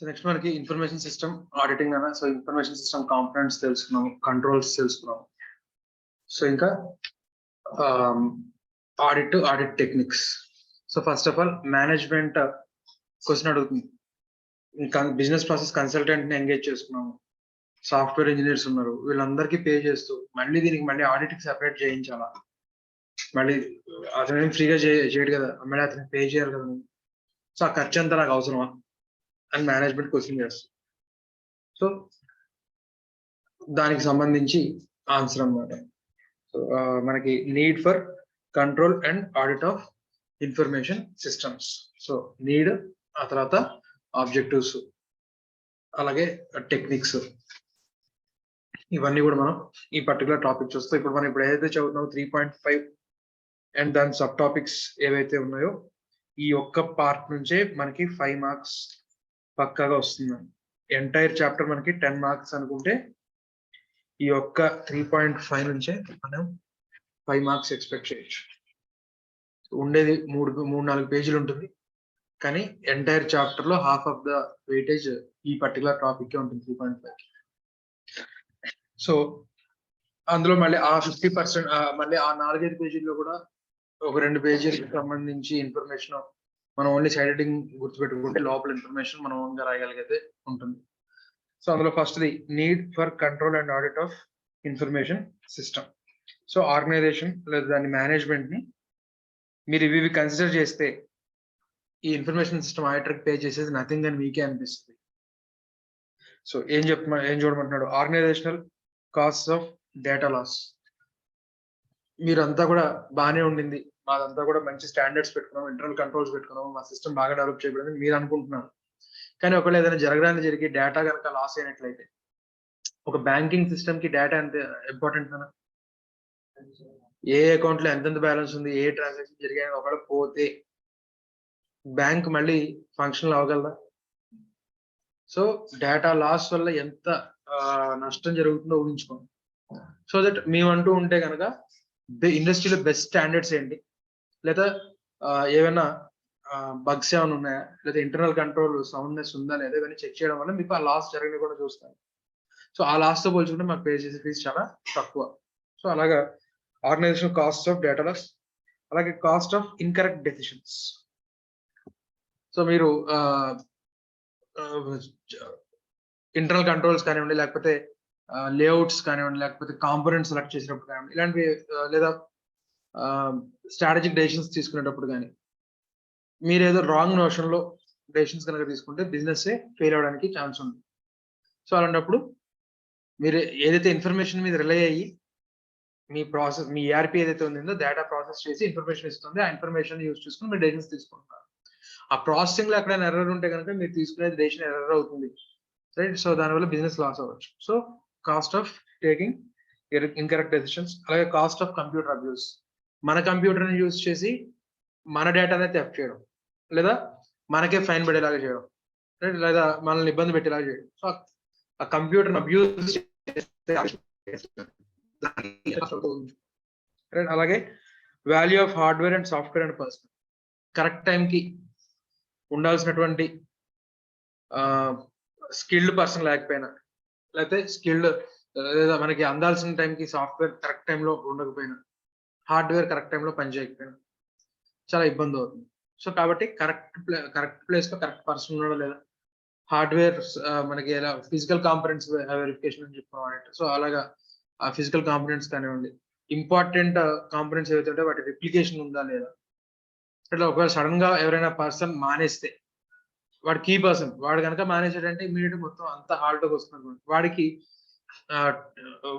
So next మనకి information system auditing అన్న. So information system components తెలుసుకున్నాం, కంట్రోల్స్ తెలుసుకున్నాం. సో ఇంకా audit techniques. So first of all management question అడుగుతుంది. ఇంకా బిజినెస్ ప్రాసెస్ కన్సల్టెంట్ ని ఎంగేజ్ చేసుకున్నాము, సాఫ్ట్వేర్ ఇంజనీర్స్ ఉన్నారు, వీళ్ళందరికీ పే చేస్తూ మళ్ళీ దీనికి మళ్ళీ ఆడిట్ కి సెపరేట్ చేయించాలా, మళ్ళీ అతను ఫ్రీగా చేయడు కదా, మళ్ళీ అతను పే చేయాలి కదా. సో ఆ ఖర్చు అంతా నాకు అవసరమా అని మేనేజ్మెంట్ క్వశ్చన్ చేస్తుంది. సో దానికి సంబంధించి ఆన్సర్ అన్నమాట. సో మనకి need for control and audit of information systems. So need, ఆ తర్వాత ఆబ్జెక్టివ్స్, అలాగే టెక్నిక్స్, ఇవన్నీ కూడా మనం ఈ పర్టికులర్ టాపిక్ చూస్తాం. ఇప్పుడు మనం ఏదైతే చదువుతున్నామో 3.5 అండ్ దాని సబ్ టాపిక్స్ ఏవైతే ఉన్నాయో ఈ ఒక్క పార్ట్ నుంచే మనకి 5 మార్క్స్ పక్కాగా వస్తుంది. ఎంటైర్ చాప్టర్ మనకి 10 మార్క్స్ అనుకుంటే ఈ ఒక్క 3.5 నుంచే మనం 5 మార్క్స్ ఎక్స్పెక్ట్ చేయొచ్చు. ఉండేది 3-4 పేజీలు ఉంటుంది, కానీ ఎంటైర్ చాప్టర్ లో హాఫ్ ఆఫ్ ద వెయిటేజ్ ఈ పర్టికులర్ టాపిక్ ఉంటుంది 3.5. సో అందులో మళ్ళీ ఆ 50% మళ్ళీ ఆ 4-5 పేజీల్లో కూడా ఒక 2 పేజీలకు సంబంధించి ఇన్ఫర్మేషన్ మనం ఓన్లీ సైడ్ హెడ్డింగ్ గుర్తుపెట్టుకుంటే లోపల ఇన్ఫర్మేషన్ మనం ఓన్గా రాయగలిగితే ఉంటుంది. సో అందులో first the need for control and audit of information system. So organization లేదా దాని మేనేజ్మెంట్ ని మీరు ఇవి కన్సిడర్ చేస్తే ఈ ఇన్ఫర్మేషన్ సిస్టమ్ ఆడిటర్ పే చేసేది నథింగ్ అని మీకే అనిపిస్తుంది. సో ఏం చూడమంటున్నాడు, organizational cost of data loss. మీరంతా కూడా బాగానే ఉండింది, మాదంతా కూడా మంచి స్టాండర్డ్స్ పెట్టుకున్నాం, ఇంటర్నల్ కంట్రోల్స్ పెట్టుకున్నాం, మా సిస్టమ్ బాగా డెవలప్ చేయబడింది మీరు అనుకుంటున్నారు. కానీ ఒకవేళ ఏదైనా జరగడానికి జరిగి డేటా కనుక లాస్ అయినట్లయితే, ఒక బ్యాంకింగ్ సిస్టమ్ కి డేటా ఎంత ఇంపార్టెంట్ అన్న, ఏ అకౌంట్ లో ఎంతెంత బ్యాలెన్స్ ఉంది, ఏ ట్రాన్సాక్షన్ జరిగాయని ఒకవేళ పోతే బ్యాంక్ మళ్ళీ ఫంక్షన్ అవ్వగలదా? సో డేటా లాస్ వల్ల ఎంత నష్టం జరుగుతుందో ఊహించుకోండి. సో దట్ మేమంటూ ఉంటే కనుక ఇండస్ట్రీలో బెస్ట్ స్టాండర్డ్స్ ఏంటి, లేదా ఏమైనా బగ్స్ ఏమైనా ఉన్నాయా, లేదా ఇంటర్నల్ కంట్రోల్ సౌండ్నెస్ ఉందా లేదా, ఇవన్నీ చెక్ చేయడం వల్ల మీకు ఆ లాస్ జరగని కూడా చూస్తాను. సో ఆ లాస్ తో పోల్చుకుంటే మాకు పే చేసే ఫీజు చాలా తక్కువ. సో అలాగా organization cost of data loss, అలాగే cost of incorrect decisions. So మీరు ఇంటర్నల్ కంట్రోల్స్ కానివ్వండి, లేకపోతే లేఅవుట్స్ కానివ్వండి, లేకపోతే కాంపోనెంట్ సెలెక్ట్ చేసినప్పుడు కానివ్వండి, ఇలాంటివి లేదా స్ట్రాటజిక్ డెసిషన్స్ తీసుకునేటప్పుడు కానీ మీరు ఏదో రాంగ్ నోషన్ లో డెసిషన్స్ కనుక తీసుకుంటే బిజినెస్ ఫెయిల్ అవడానికి ఛాన్స్ ఉంది. సో అలాంటప్పుడు మీరు ఏదైతే ఇన్ఫర్మేషన్ మీద రిలై అయ్యి మీ ప్రాసెస్, మీ ERP ఏదైతే ఉందో డేటా ప్రాసెస్ చేసి ఇన్ఫర్మేషన్ ఇస్తుంది, ఆ ఇన్ఫర్మేషన్ యూజ్ చేసుకుని మీరు డెసిషన్స్ తీసుకుంటున్నారు. ఆ ప్రాసెసింగ్ లో ఎక్కడైనా ఎర్రర్ ఉంటే కనుక మీరు తీసుకునేది డెసిషన్ ఎర్రర్ అవుతుంది, రైట్? సో దానివల్ల బిజినెస్ లాస్ అవ్వచ్చు. So cost of taking incorrect decisions, అలాగే కాస్ట్ ఆఫ్ కంప్యూటర్ అబ్యూస్. మన కంప్యూటర్ ని యూజ్ చేసి మన డేటానే థెఫ్ట్ చేయడం, లేదా మనకే ఫైన్ పడేలాగా చేయడం, రైట్? లేదా మనల్ని ఇబ్బంది పెట్టేలాగా చేయడం. సో ఆ కంప్యూటర్ అబ్యూస్ రైట్. అలాగే value of hardware and software and personal. Correct టైంకి ఉండాల్సినటువంటి స్కిల్డ్ పర్సన్ లేకపోయినా, లేకపోతే స్కిల్డ్ లేదా మనకి అందాల్సిన టైంకి సాఫ్ట్వేర్ కరెక్ట్ టైంలో ఉండకపోయినా, హార్డ్వేర్ కరెక్ట్ టైంలో పనిచేయకపోయినా చాలా ఇబ్బంది అవుతుంది. సో కాబట్టి కరెక్ట్ ప్లేస్ లో కరెక్ట్ పర్సన్ ఉండడం, లేదా హార్డ్వేర్ మనకి ఎలా ఫిజికల్ కాంపోనెంట్స్ వెరిఫికేషన్ అని చెప్పుకోవాలి. సో అలాగా ఆ ఫిజికల్ కాంపోనెంట్స్ కానివ్వండి, ఇంపార్టెంట్ కాంపోనెంట్స్ ఏవైతే ఉంటే వాటి రిప్లికేషన్ ఉందా లేదా. ఇట్లా ఒకవేళ సడన్ గా ఎవరైనా పర్సన్ మానేస్తే, వాడు కీ పర్సన్, వాడు కనుక మానేసాడంటే ఇమీడియట్ మొత్తం అంత హాల్ట్కి వస్తుంది.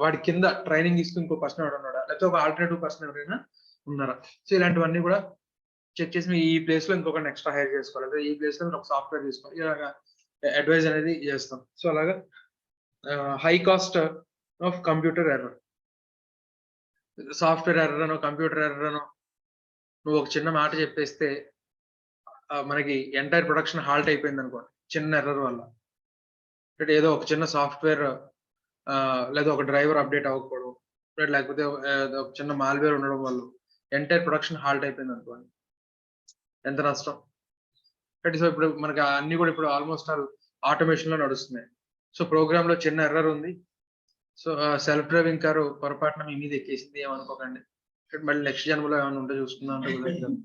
వాడి కింద ట్రైనింగ్ తీసుకుని ఇంకో పర్సన్ ఎవరు ఉన్నాడా, లేకపోతే ఒక ఆల్టర్నేటివ్ పర్సన్ ఎవరైనా ఉన్నారా. సో ఇలాంటివన్నీ కూడా చెక్ చేసి ఈ ప్లేస్ లో ఇంకొక ఎక్స్ట్రా హైర్ చేసుకోవాలి, లేదా ఈ ప్లేస్ లో ఒక సాఫ్ట్వేర్ తీసుకోవాలి, ఇలాగా అడ్వైజ్ అనేది చేస్తాం. సో అలాగా high cost of computer error, software error అనో కంప్యూటర్ ఎర్రర్ అనో నువ్వు ఒక చిన్న మాట చెప్పేస్తే మనకి ఎంటైర్ ప్రొడక్షన్ హాల్ట్ అయిపోయింది అనుకోండి చిన్న ఎర్రర్ వల్ల. అంటే ఏదో ఒక చిన్న సాఫ్ట్వేర్ లేదా ఒక డ్రైవర్ అప్డేట్ అవ్వకపోవడం, లేకపోతే ఒక చిన్న మాల్వేర్ ఉండడం వల్ల ఎంటైర్ ప్రొడక్షన్ హాల్ట్ అయిపోయింది అనుకోండి, ఎంత నష్టం. సో ఇప్పుడు మనకి అన్ని కూడా ఇప్పుడు ఆల్మోస్ట్ ఆల్ ఆటోమేషన్ లో నడుస్తున్నాయి. సో ప్రోగ్రామ్ లో చిన్న ఎర్రర్ ఉంది. సో సెల్ఫ్ డ్రైవింగ్ కారు పొరపాటున మీ మీద ఎక్కేసింది ఏమనుకోకండి. మళ్ళీ నెక్స్ట్ జన్మలో ఏమైనా ఉంటే చూసుకుందాం అంటే కుదరదు.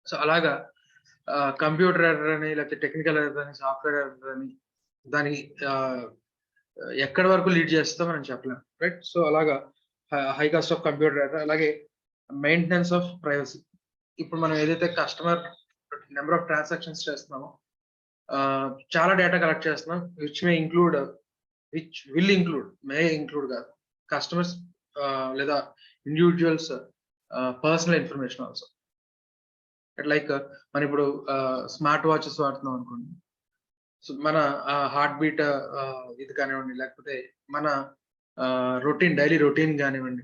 సో అలాగా కంప్యూటర్ ఎర్రర్ అని, లేకపోతే టెక్నికల్ ఎర్రర్ అని, సాఫ్ట్వేర్ ఎర్రర్ అని, దాని ఎక్కడి వరకు లీడ్ చేస్తుందో మనం చెప్పలేం, రైట్? సో అలాగా high cost of computer error, అలాగే మెయింటెనెన్స్ ఆఫ్ ప్రైవసీ. ఇప్పుడు మనం ఏదైతే కస్టమర్ నెంబర్ ఆఫ్ ట్రాన్సాక్షన్స్ చేస్తున్నామో, చాలా డేటా కలెక్ట్ చేస్తున్నాం, విచ్ విల్ ఇంక్లూడ్ కాదు, కస్టమర్స్ లేదా individuals personal information also. Like మనం ఇప్పుడు స్మార్ట్ వాచెస్ వాడుతున్నాం అనుకోండి. సో మన హార్ట్ బీట్ ఇది కానివ్వండి, లేకపోతే మన డైలీ రొటీన్ కానివ్వండి,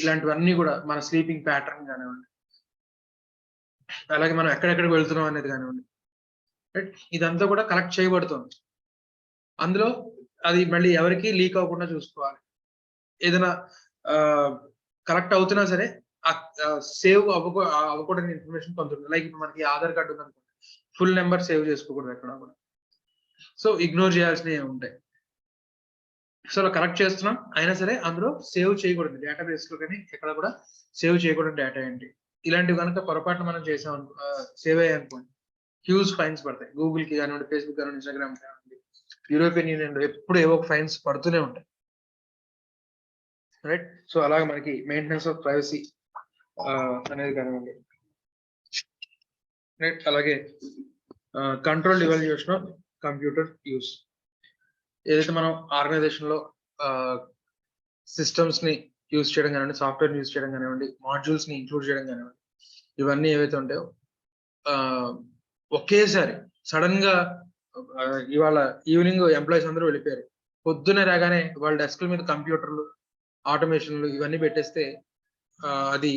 ఇలాంటివన్నీ కూడా, మన స్లీపింగ్ ప్యాటర్న్ కానివ్వండి, అలాగే మనం ఎక్కడెక్కడికి వెళ్తున్నాం అనేది కానివ్వండి, రైట్, ఇదంతా కూడా కలెక్ట్ చేయబడుతుంది. అందులో అది మళ్ళీ ఎవరికి లీక్ అవ్వకుండా చూసుకోవాలి. ఏదైనా కలెక్ట్ అవుతున్నా సరే సేవ్ అవ్వకూడని ఇన్ఫర్మేషన్ కొంత ఉంటుంది. లైక్ ఇప్పుడు మనకి ఆధార్ కార్డు ఉందనుకోండి, ఫుల్ నెంబర్ సేవ్ చేసుకోకూడదు ఎక్కడ కూడా. సో ఇగ్నోర్ చేయాల్సినవి ఉంటాయి. సో అలా కలెక్ట్ చేస్తున్నాం, అయినా సరే అందులో సేవ్ చేయకూడదు డేటాబేస్ లో, కానీ ఎక్కడ కూడా సేవ్ చేయకూడదు డేటా ఏంటి. ఇలాంటివి కనుక పొరపాటున మనం చేసాం, సేవ్ అయ్యాయి అనుకోండి, హ్యూజ్ ఫైన్స్ పడతాయి. గూగుల్ కి కానివ్వండి, ఫేస్బుక్ కానివ్వండి, ఇన్స్టాగ్రామ్ కానివ్వండి, యూరోపియన్ యూనియన్ ఎప్పుడు ఏవో ఫైన్స్ పడుతూనే ఉంటాయి, రైట్? సో అలాగే మనకి మెయింటెనెన్స్ ఆఫ్ ప్రైవసీ అనేది కానివ్వండి, రైట్, అలాగే control evaluation of computer use. ఏదైతే మనం ఆర్గనైజేషన్ లో సిస్టమ్స్ ని యూజ్ చేయడం కానివ్వండి, సాఫ్ట్వేర్ యూజ్ చేయడం కానివ్వండి, మాడ్యూల్స్ ని ఇంక్లూడ్ చేయడం కానివ్వండి, ఇవన్నీ ఏవైతే ఉంటాయో ఒకేసారి సడన్ గా ఇవాళ ఈవినింగ్ ఎంప్లాయీస్ అందరూ వెళ్ళిపోయారు, పొద్దునే రాగానే వాళ్ళ డెస్క్ల మీద కంప్యూటర్లు, ఆటోమేషన్లు ఇవన్నీ పెట్టేస్తే అది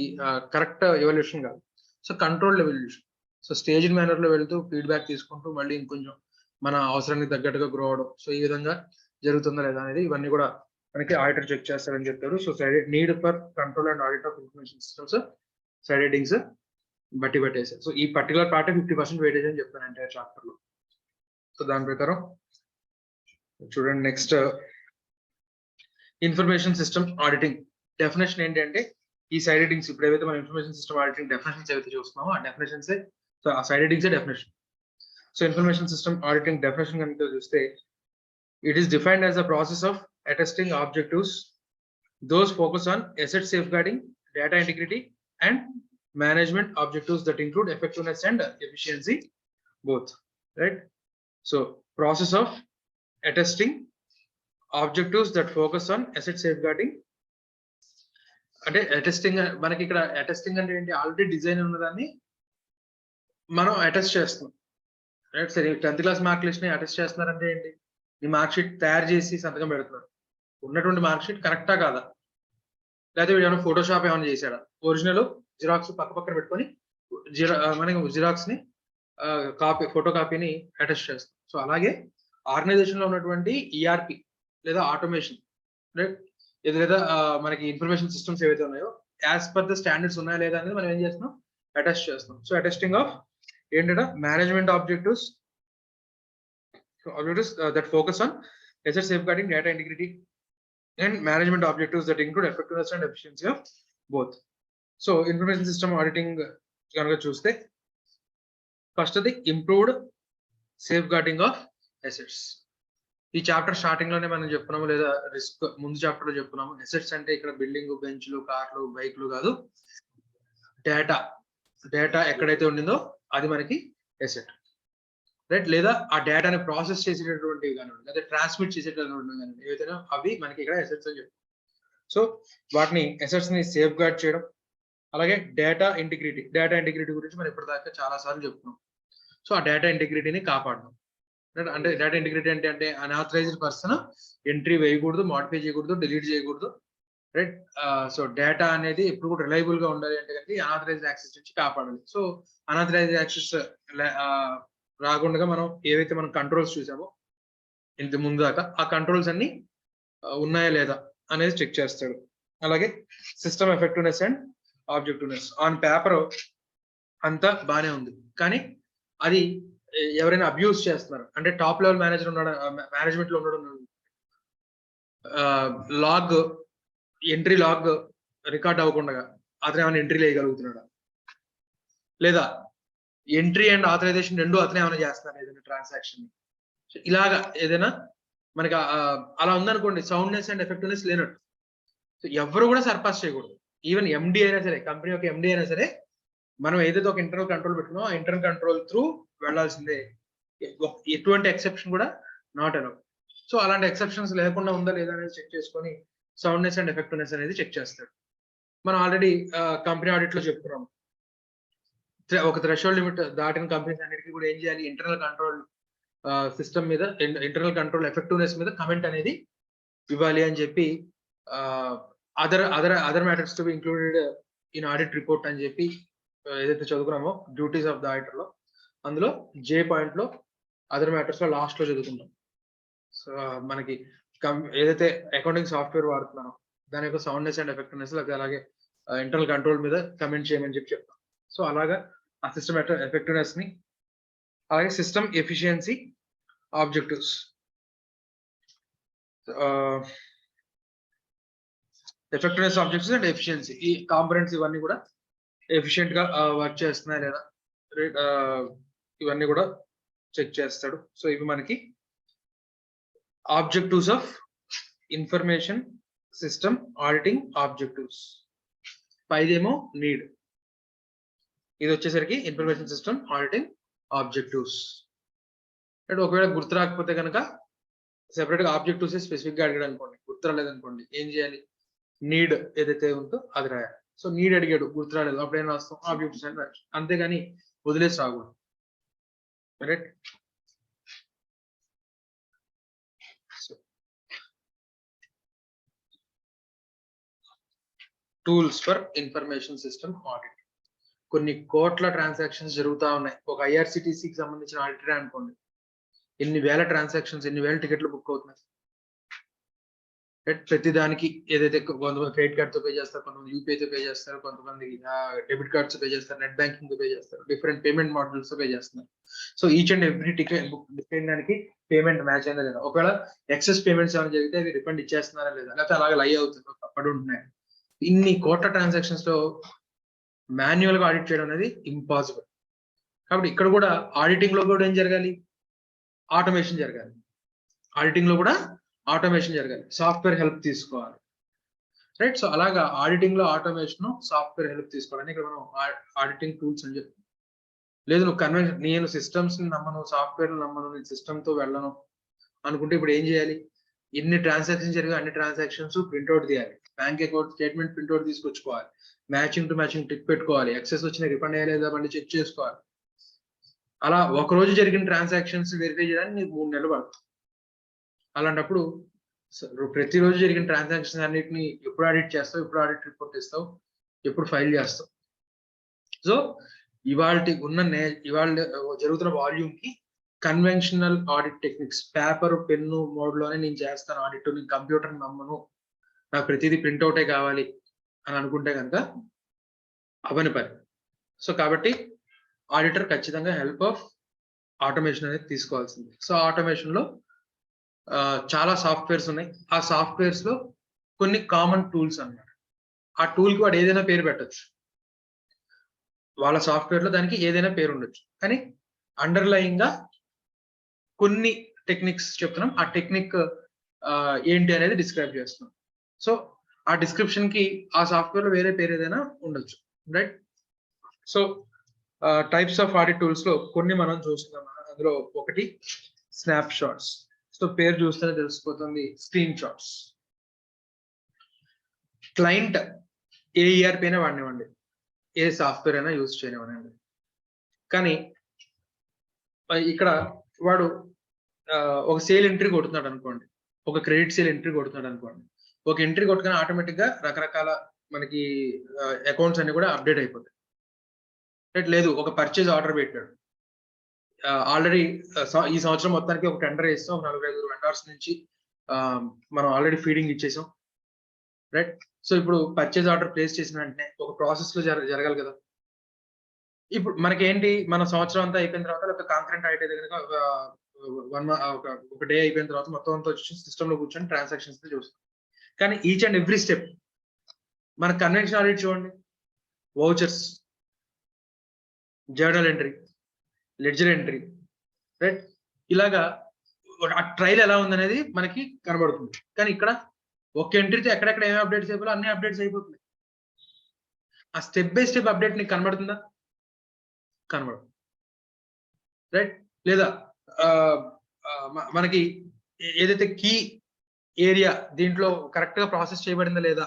కరెక్ట్ ఎవల్యూషన్ కాదు. So controlled evolution. So stage manner లో వెళ్తూ ఫీడ్బ్యాక్ తీసుకుంటూ మళ్ళీ ఇంకొంచెం మన అవసరానికి తగ్గట్టుగా గ్రో అవడం. సో ఈ విధంగా జరుగుతుందా లేదా అనేది ఇవన్నీ కూడా మనకి ఆడిటర్ చెక్ చేస్తారని చెప్తారు. So need for control and audit of information systems side headings బట్టి పట్టేసారు. సో ఈ పర్టికులర్ పార్ట్ 50% వెయిటేజ్ అని చెప్తాను ఎంటైర్ చాప్టర్ లో. సో దాని ప్రకారం చూడండి, next information system auditing definition ఏంటంటే, ఈ సైడ్ హెడ్డింగ్స్ ఇప్పుడు ఏవైతే మనం ఇన్ఫర్మేషన్ సిస్టమ్ ఆడిటింగ్ డెఫినేషన్స్ ఏవైతే చూస్తున్నామో ఆ డెఫినేషన్స్, సో ఆ side headings definition. So information system auditing definition కనుక చూస్తే, it is defined as the process of attesting objectives those focus on asset safeguarding, data integrity and management objectives that include effectiveness and efficiency both, right? So process of attesting objectives that focus on asset safeguarding అంటే attesting, మనకి ఇక్కడ attesting అంటే ఏంటి, already design ఉన్నదాన్ని మనం attest చేస్తున్నాం, right? సరే 10th class mark list ని అటెస్ట్ చేస్తున్నారంటే ఏంటి, ఈ మార్క్ షీట్ తయారు చేసి సంతకం పెడుతున్నారు, ఉన్నటువంటి మార్క్ షీట్ కరెక్టా కాదా, లేకపోతే ఏమైనా ఫోటోషాప్ ఏమైనా చేశాడా, ఒరిజినల్ జిరాక్స్ పక్క పక్కన పెట్టుకొని మనకి జిరాక్స్ ని ఫోటో కాపీని అటెస్ట్ చేస్తాం. సో అలాగే ఆర్గనైజేషన్ లో ఉన్నటువంటి ఈఆర్పి లేదా ఆటోమేషన్, లేదా మనకి ఇన్ఫర్మేషన్ సిస్టమ్స్ ఏవైతే ఉన్నాయో యాజ్ పర్ ద స్టాండర్డ్స్ ఉన్నాయా లేదా అనేది మనం ఏం చేస్తున్నాం, అటెస్ట్ చేస్తాం. సో అటెస్టింగ్ ఆఫ్ ఏంటంటే management objectives that focus on asset safeguarding, data integrity and management objectives that include effectiveness and efficiency of both. So information system auditing కనుక చూస్తే, ఫస్ట్ అది ఇంప్రూవ్డ్ సేఫ్గార్డింగ్ ఆఫ్ అసెట్స్. ఈ chapter starting లోనే మనం చెప్పుకున్నాము, లేదా risk ముందు చాప్టర్ లో చెప్పుకున్నాము. అసెట్స్ అంటే ఇక్కడ బిల్డింగ్, బెంచ్లు, కార్లు, బైక్లు కాదు, డేటా ఎక్కడైతే ఉండిందో అది మనకి అసెట్, రైట్? లేదా ఆ డేటాని ప్రాసెస్ చేసేటటువంటివి కానివ్వండి, లేదా ట్రాన్స్మిట్ చేసేటటువంటి కానివ్వండి, ఏవైతే అవి మనకి ఇక్కడ అసెట్స్ అని చెప్తాం. సో వాటిని అసెట్స్ ని సేఫ్ గార్డ్ చేయడం, అలాగే డేటా ఇంటిగ్రిటీ గురించి మనం ఇప్పటిదాకా చాలా సార్లు చెప్పుకున్నాం. సో ఆ డేటా ఇంటిగ్రిటీని కాపాడడం, అంటే డేటా ఇంటిగ్రిటీ అంటే అన్ఆథరైజ్డ్ పర్సన్ ఎంట్రీ వేయకూడదు, మాడిఫై చేయకూడదు, డిలీట్ చేయకూడదు, రైట్? సో డేటా అనేది ఎప్పుడు కూడా రిలయబుల్ గా ఉండాలి అంటే కనుక అన్ఆథరైజ్డ్ యాక్సెస్ నుంచి కాపాడాలి. సో అన్ఆథరైజ్డ్ యాక్సెస్ రాకుండా మనం ఏవైతే మనం కంట్రోల్స్ చూసామో ఇంత ముందు దాకా, ఆ కంట్రోల్స్ అన్ని ఉన్నాయా లేదా అనేది చెక్ చేస్తాడు. అలాగే system effectiveness and objectiveness. On paper అంతా బానే ఉంది, కానీ అది ఎవరైనా అబ్యూస్ చేస్తున్నారు అంటే టాప్ లెవెల్ మేనేజర్ ఉన్నాడు, మేనేజ్మెంట్ లో ఉండడం, లాగ్ ఎంట్రీ లాగ్ రికార్డ్ అవ్వకుండా అతను ఏమైనా ఎంట్రీ వేయగలుగుతున్నాడా, లేదా ఎంట్రీ అండ్ ఆథరైజేషన్ రెండు అతనే ఏమైనా చేస్తున్నారు ఏదైనా ట్రాన్సాక్షన్. ఇలాగా ఏదైనా మనకి అలా ఉందనుకోండి, సౌండ్నెస్ అండ్ ఎఫెక్టివ్నెస్ లేనట్టు. సో ఎవరు కూడా సర్పాస్ చేయకూడదు. ఈవెన్ ఎండి అయినా సరే, కంపెనీ యొక్క ఎండి అయినా సరే, మనం ఏదైతే ఒక ఇంటర్నల్ కంట్రోల్ పెట్టుకున్నామో ఆ ఇంటర్నల్ కంట్రోల్ త్రూ వెళ్లాల్సిందే. ఎటువంటి ఎక్సెప్షన్ కూడా నాట్ అలౌ. సో అలాంటి ఎక్సెప్షన్స్ లేకుండా ఉందా లేదా అనేది చెక్ చేసుకొని సౌండ్నెస్ అండ్ ఎఫెక్టివ్నెస్ అనేది చెక్ చేస్తాడు. మనం ఆల్రెడీ కంపెనీ ఆడిట్ లో చెప్పుకున్నాం, ఒక థ్రెషోల్డ్ లిమిట్ దాటిన కంపెనీస్ అన్నిటికీ కూడా ఏం చేయాలి, ఇంటర్నల్ కంట్రోల్ సిస్టమ్ మీద, ఇంటర్నల్ కంట్రోల్ ఎఫెక్టివ్నెస్ మీద కమెంట్ అనేది ఇవ్వాలి అని చెప్పి, other matters to be included in audit report అని చెప్పి ఏదైతే చదువుకున్నామో డ్యూటీస్ ఆఫ్ ద ఆడిటర్ లో, అందులో జే పాయింట్ లో అదర్ మ్యాటర్స్ లో లాస్ట్ లో చదువుకుంటాం. సో మనకి ఏదైతే అకౌంటింగ్ సాఫ్ట్వేర్ వాడుతున్నారో దాని యొక్క సౌండ్నెస్ అండ్ ఎఫెక్టివ్నెస్, అలాగే ఇంటర్నల్ కంట్రోల్ మీద కమెంట్ చేయమని చెప్పి చెప్తాం. సో అలాగా ఆ సిస్టమ్ ఎఫెక్టివ్నెస్ ని, అలాగే system efficiency objectives, effectiveness objectives and efficiency, ఈ కాంపొనెంట్స్ ఇవన్నీ కూడా ఎఫిషియెంట్ గా వర్క్ చేస్తున్నాయి లేదా, ఇవన్నీ కూడా చెక్ చేస్తాడు. సో ఇవి మనకి objectives of information system auditing objectives. పైదేమో నీడ్, ఇది వచ్చేసరికి ఇన్ఫర్మేషన్ సిస్టమ్ ఆడిటింగ్ ఆబ్జెక్టివ్స్. అంటే ఒకవేళ గుర్తు రాకపోతే కనుక సెపరేట్ గా ఆబ్జెక్టివ్స్ స్పెసిఫిక్ గా అడిగాడు అనుకోండి, గుర్తు రాలేదనుకోండి, ఏం చేయాలి, నీడ్ ఏదైతే ఉందో అది రాయాలి. సో నీడ్ అడిగాడు, గుర్తు రాలేదు, అప్పుడు ఏం రాస్తాం, ఆబ్జెక్టివ్స్ అని రాయచ్చు. అంతేగాని వదిలేసి రాకూడదు. Right. Tools for information system audit. కొన్ని కోట్ల ట్రాన్సాక్షన్స్ జరుగుతా ఉన్నాయి. ఒక ఐఆర్సిటిసికి సంబంధించిన ఆడిటర్ అనుకోండి, ఎన్ని వేల ట్రాన్సాక్షన్స్, ఎన్ని వేల టికెట్లు బుక్ అవుతున్నాయి. ప్రతి దానికి ఏదైతే కొంతమంది క్రెడిట్ కార్డ్ తో పే చేస్తారు, కొంతమంది యూపీఐ తో పే చేస్తారు, కొంతమంది డెబిట్ కార్డ్స్ పే చేస్తారు, నెట్ బ్యాంకింగ్ తో పే చేస్తారు, డిఫరెంట్ పేమెంట్ మోడల్స్ తో పే చేస్తున్నారు. So each and every ticket book దానికి పేమెంట్ మ్యాచ్ అయిందా లేదా, ఒకవేళ ఎక్సెస్ పేమెంట్స్ ఏమైనా జరిగితే అవి రిఫండ్ ఇచ్చేస్తున్నారా లేదా, లేకపోతే అలాగే లై అవుతుంది పడి ఉంటున్నాయి. ఇన్ని కోట్ల ట్రాన్సాక్షన్స్ లో మాన్యువల్ గా ఆడిట్ చేయడం అనేది ఇంపాసిబుల్. కాబట్టి ఇక్కడ కూడా ఆడిటింగ్ లో కూడా ఏం జరగాలి, ఆటోమేషన్ జరగాలి. ఆడిటింగ్ లో కూడా ఆటోమేషన్ జరగాలి, సాఫ్ట్వేర్ హెల్ప్ తీసుకోవాలి. రైట్. సో అలాగా ఆడిటింగ్ లో ఆటోమేషన్, సాఫ్ట్వేర్ హెల్ప్ తీసుకోవాలని ఇక్కడ మనం ఆడిటింగ్ టూల్స్ అని చెప్తాం. లేదు నువ్వు కన్వెన్షన్, నేను సిస్టమ్స్ ని నమ్మను, సాఫ్ట్వేర్ నమ్మను, నేను సిస్టమ్ తో వెళ్ళను అనుకుంటే ఇప్పుడు ఏం చేయాలి, ఎన్ని ట్రాన్సాక్షన్ జరిగా అన్ని ట్రాన్సాక్షన్స్ ప్రింట్అవుట్ తీయాలి, బ్యాంక్ అకౌంట్ స్టేట్మెంట్ ప్రింట్అవుట్ తీసుకొచ్చుకోవాలి, మ్యాచింగ్ టు మ్యాచింగ్ టిక్ పెట్టుకోవాలి, ఎక్సెస్ వచ్చిన రిఫండ్ అయ్యలేదా మళ్ళీ చెక్ చేసుకోవాలి. అలా ఒక రోజు జరిగిన ట్రాన్సాక్షన్స్ వెరిఫై చేయడానికి నీకు 3 నెలలు పడుతుంది. అలాంటప్పుడు ప్రతిరోజు జరిగిన ట్రాన్సాక్షన్స్ అన్నిటిని ఎప్పుడు ఆడిట్ చేస్తావు, ఎప్పుడు ఆడిట్ రిపోర్ట్ ఇస్తావు, ఎప్పుడు ఫైల్ చేస్తావు. సో ఇవాళ జరుగుతున్న వాల్యూమ్ కి conventional audit techniques, paper pen mode లోనే నేను చేస్తాను ఆడిట్, నేను కంప్యూటర్ నమ్మను, నాకు ప్రతిదీ ప్రింట్అవుటే కావాలి అని అనుకుంటే కనుక అవని పని. సో కాబట్టి ఆడిటర్ ఖచ్చితంగా హెల్ప్ ఆఫ్ ఆటోమేషన్ అనేది తీసుకోవాల్సింది. సో ఆటోమేషన్ లో చాలా సాఫ్ట్వేర్స్ ఉన్నాయి. ఆ సాఫ్ట్వేర్స్ లో కొన్ని కామన్ టూల్స్ అన్నమాట. ఆ టూల్ కి వాడు ఏదైనా పేరు పెట్టచ్చు, వాళ్ళ సాఫ్ట్వేర్ లో దానికి ఏదైనా పేరు ఉండొచ్చు, కానీ అండర్లయింగ్ గా కొన్ని టెక్నిక్స్ చెప్తున్నాం. ఆ టెక్నిక్ ఏంటి అనేది డిస్క్రైబ్ చేస్తున్నాం. సో ఆ డిస్క్రిప్షన్ కి ఆ సాఫ్ట్వేర్ లో వేరే పేరు ఏదైనా ఉండొచ్చు. Right. So types of audit tools లో కొన్ని మనం చూస్తున్నాం. అందులో ఒకటి స్నాప్ షాట్స్. సో పేరు చూస్తేనే తెలిసిపోతుంది, స్క్రీన్ షాట్స్. క్లయింట్ ఏ ఈఆర్పీ అయినా వాడినివ్వండి, ఏ సాఫ్ట్వేర్ అయినా యూజ్ చేయనివ్వండి, కానీ ఇక్కడ వాడు ఒక సేల్ ఎంట్రీ కొడుతున్నాడు అనుకోండి, ఒక క్రెడిట్ సేల్ ఎంట్రీ కొడుతున్నాడు అనుకోండి, ఒక ఎంట్రీ కొట్టుకొని ఆటోమేటిక్ గా రకరకాల మనకి అకౌంట్స్ అన్ని కూడా అప్డేట్ అయిపోతాయి. లేదు ఒక పర్చేజ్ ఆర్డర్ పెట్టాడు, ఆల్రెడీ ఈ సంవత్సరం మొత్తానికి ఒక టెండర్ వేస్తాం, ఒక 4-5 వెండర్స్ నుంచి మనం ఆల్రెడీ ఫీడింగ్ ఇచ్చేసాం. రైట్. సో ఇప్పుడు పర్చేజ్ ఆర్డర్ ప్లేస్ చేసిన వెంటనే ఒక ప్రాసెస్ లో జరగాలి కదా. ఇప్పుడు మనకేంటి మన సంవత్సరం అంతా అయిపోయిన తర్వాత లేకపోతే కాంకరెంట్ అయితే కనుక ఒక డే అయిపోయిన తర్వాత మొత్తం అంతా వచ్చి సిస్టమ్ లో కూర్చొని ట్రాన్సాక్షన్స్ చూస్తాం. కానీ ఈచ్ అండ్ ఎవ్రీ స్టెప్ మన కన్వెన్షన్ ఆడిట్ చూడండి, vouchers, journal entry, ledger entry, right, ఇలాగా ఆ ట్రైల్ ఎలా ఉందనేది మనకి కనబడుతుంది. కానీ ఇక్కడ ఒక ఎంట్రీతో ఎక్కడెక్కడ ఏమి అప్డేట్స్ అయిపోయి అన్ని అప్డేట్స్ అయిపోతున్నాయి. ఆ స్టెప్ బై స్టెప్ అప్డేట్ నీకు కనబడుతుందా? కనబడదు, రైట్. లేదా మనకి ఏదైతే కీ ఏరియా దీంట్లో కరెక్ట్ గా ప్రాసెస్ చేయబడిందా లేదా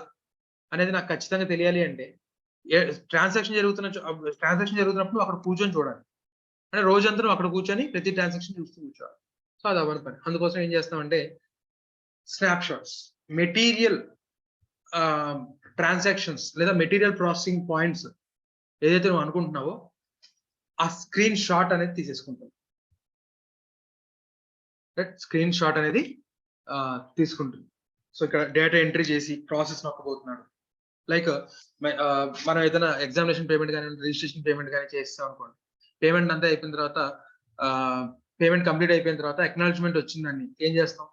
అనేది నాకు ఖచ్చితంగా తెలియాలి అంటే ట్రాన్సాక్షన్ జరుగుతున్నప్పుడు అక్కడ కూర్చొని చూడాలి. అంటే రోజంతా అక్కడ కూర్చొని ప్రతి ట్రాన్సాక్షన్ చూస్తూ కూర్చోవాలి. సో అది అవ్వని పని. అందుకోసం ఏం చేస్తామంటే స్నాప్ షాట్స్, మెటీరియల్ ట్రాన్సాక్షన్స్ లేదా మెటీరియల్ ప్రాసెసింగ్ పాయింట్స్ ఏదైతే నువ్వు అనుకుంటున్నావో ఆ స్క్రీన్ షాట్ అనేది తీసేసుకుంటాం. స్క్రీన్ షాట్ అనేది తీసుకుంటుంది. సో ఇక్కడ డేటా ఎంట్రీ చేసి ప్రాసెస్ నొక్కబోతున్నాడు. లైక్ మనం ఏదైనా ఎగ్జామినేషన్ పేమెంట్ కానీ రిజిస్ట్రేషన్ పేమెంట్ కానీ చేస్తాం అనుకోండి, పేమెంట్ అంతా అయిపోయిన తర్వాత పేమెంట్ కంప్లీట్ అయిపోయిన తర్వాత అక్నాలజ్మెంట్ వచ్చిందని ఏం చేస్తాం?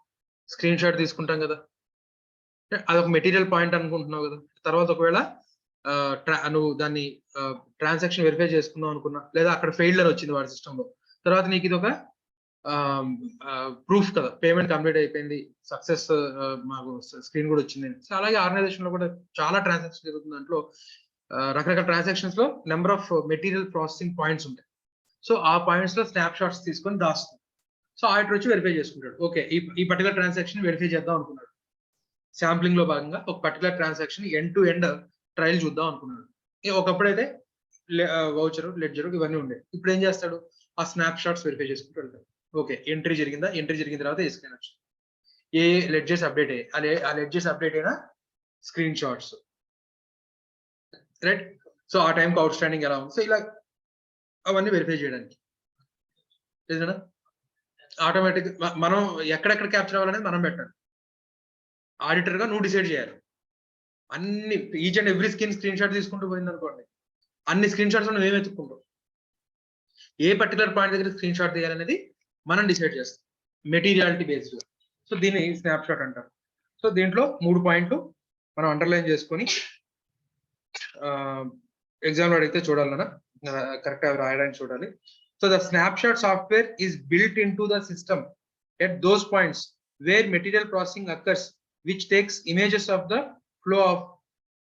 స్క్రీన్ షాట్ తీసుకుంటాం కదా. అదొక మెటీరియల్ పాయింట్ అనుకుంటున్నావు కదా. తర్వాత ఒకవేళ నువ్వు దాన్ని ట్రాన్సాక్షన్ వెరిఫై చేసుకుందాం అనుకున్నా, లేదా అక్కడ ఫెయిల్డ్ అని వచ్చింది వాడి సిస్టమ్ లో, తర్వాత నీకు ఇది ఒక ప్రూఫ్ కదా, పేమెంట్ కంప్లీట్ అయిపోయింది, సక్సెస్ మాకు స్క్రీన్ కూడా వచ్చింది. సో అలాగే ఆర్గనైజేషన్ లో కూడా చాలా ట్రాన్సాక్షన్ జరుగుతుంది. దాంట్లో రకరకాల ట్రాన్సాక్షన్స్ లో number of material processing points ఉంటాయి. సో ఆ పాయింట్స్ లో స్నాప్ షాట్స్ తీసుకొని దాస్తుంది. సో ఆడిటర్ వచ్చి వెరిఫై చేసుకుంటాడు. ఓకే, ఈ పర్టికులర్ ట్రాన్సాక్షన్ వెరిఫై చేద్దాం అనుకున్నాడు. శాంప్లింగ్ లో భాగంగా ఒక particular transaction end to end trial చూద్దాం అనుకున్నాడు. ఒకప్పుడైతే వౌచర్, లెడ్జర్ ఇవన్నీ ఉండేవి. ఇప్పుడు ఏం చేస్తాడు? ఆ స్నాప్ షాట్స్ వెరిఫై చేసుకుంటూ వెళ్తాడు. ఓకే, ఎంట్రీ జరిగిందా? ఎంట్రీ జరిగిన తర్వాత ఏ స్క్రీన్ వచ్చింది, ఏ లెడ్జెస్ అప్డేట్ అయ్యాయి, ఆ లెడ్జెస్ అప్డేట్ అయిన స్క్రీన్ షాట్స్, రైట్. సో ఆ టైంకి అవుట్ స్టాండింగ్ ఎలా ఉంది, సో ఇలా అవన్నీ వెరిఫై చేయడానికి ఏదైనా ఆటోమేటిక్ మనం ఎక్కడెక్కడ క్యాప్చర్ అవ్వాలనేది మనం పెట్టాలి. ఆడిటర్ గా నువ్వు డిసైడ్ చేయాలి. అన్ని each and every screen shot తీసుకుంటూ పోయింది అనుకోండి, అన్ని స్క్రీన్ షాట్స్ నువ్వు ఏమి ఎత్తుకుంటావు, ఏ పర్టికులర్ పాయింట్ దగ్గర స్క్రీన్ షాట్ తీయాలనేది మనం డిసైడ్ చేస్తాం మెటీరియాలిటీ బేస్డ్. సో దీన్ని స్నాప్ షాట్ అంటారు. సో దీంట్లో 3 పాయింట్లు మనం అండర్లైన్ చేసుకొని ఎగ్జామ్ లో అడిగితే చూడాలన్నా కరెక్ట్ గా రాయడానికి చూడాలి. So the snapshot software is built in to the system at those points where material processing occurs which takes images of the flow of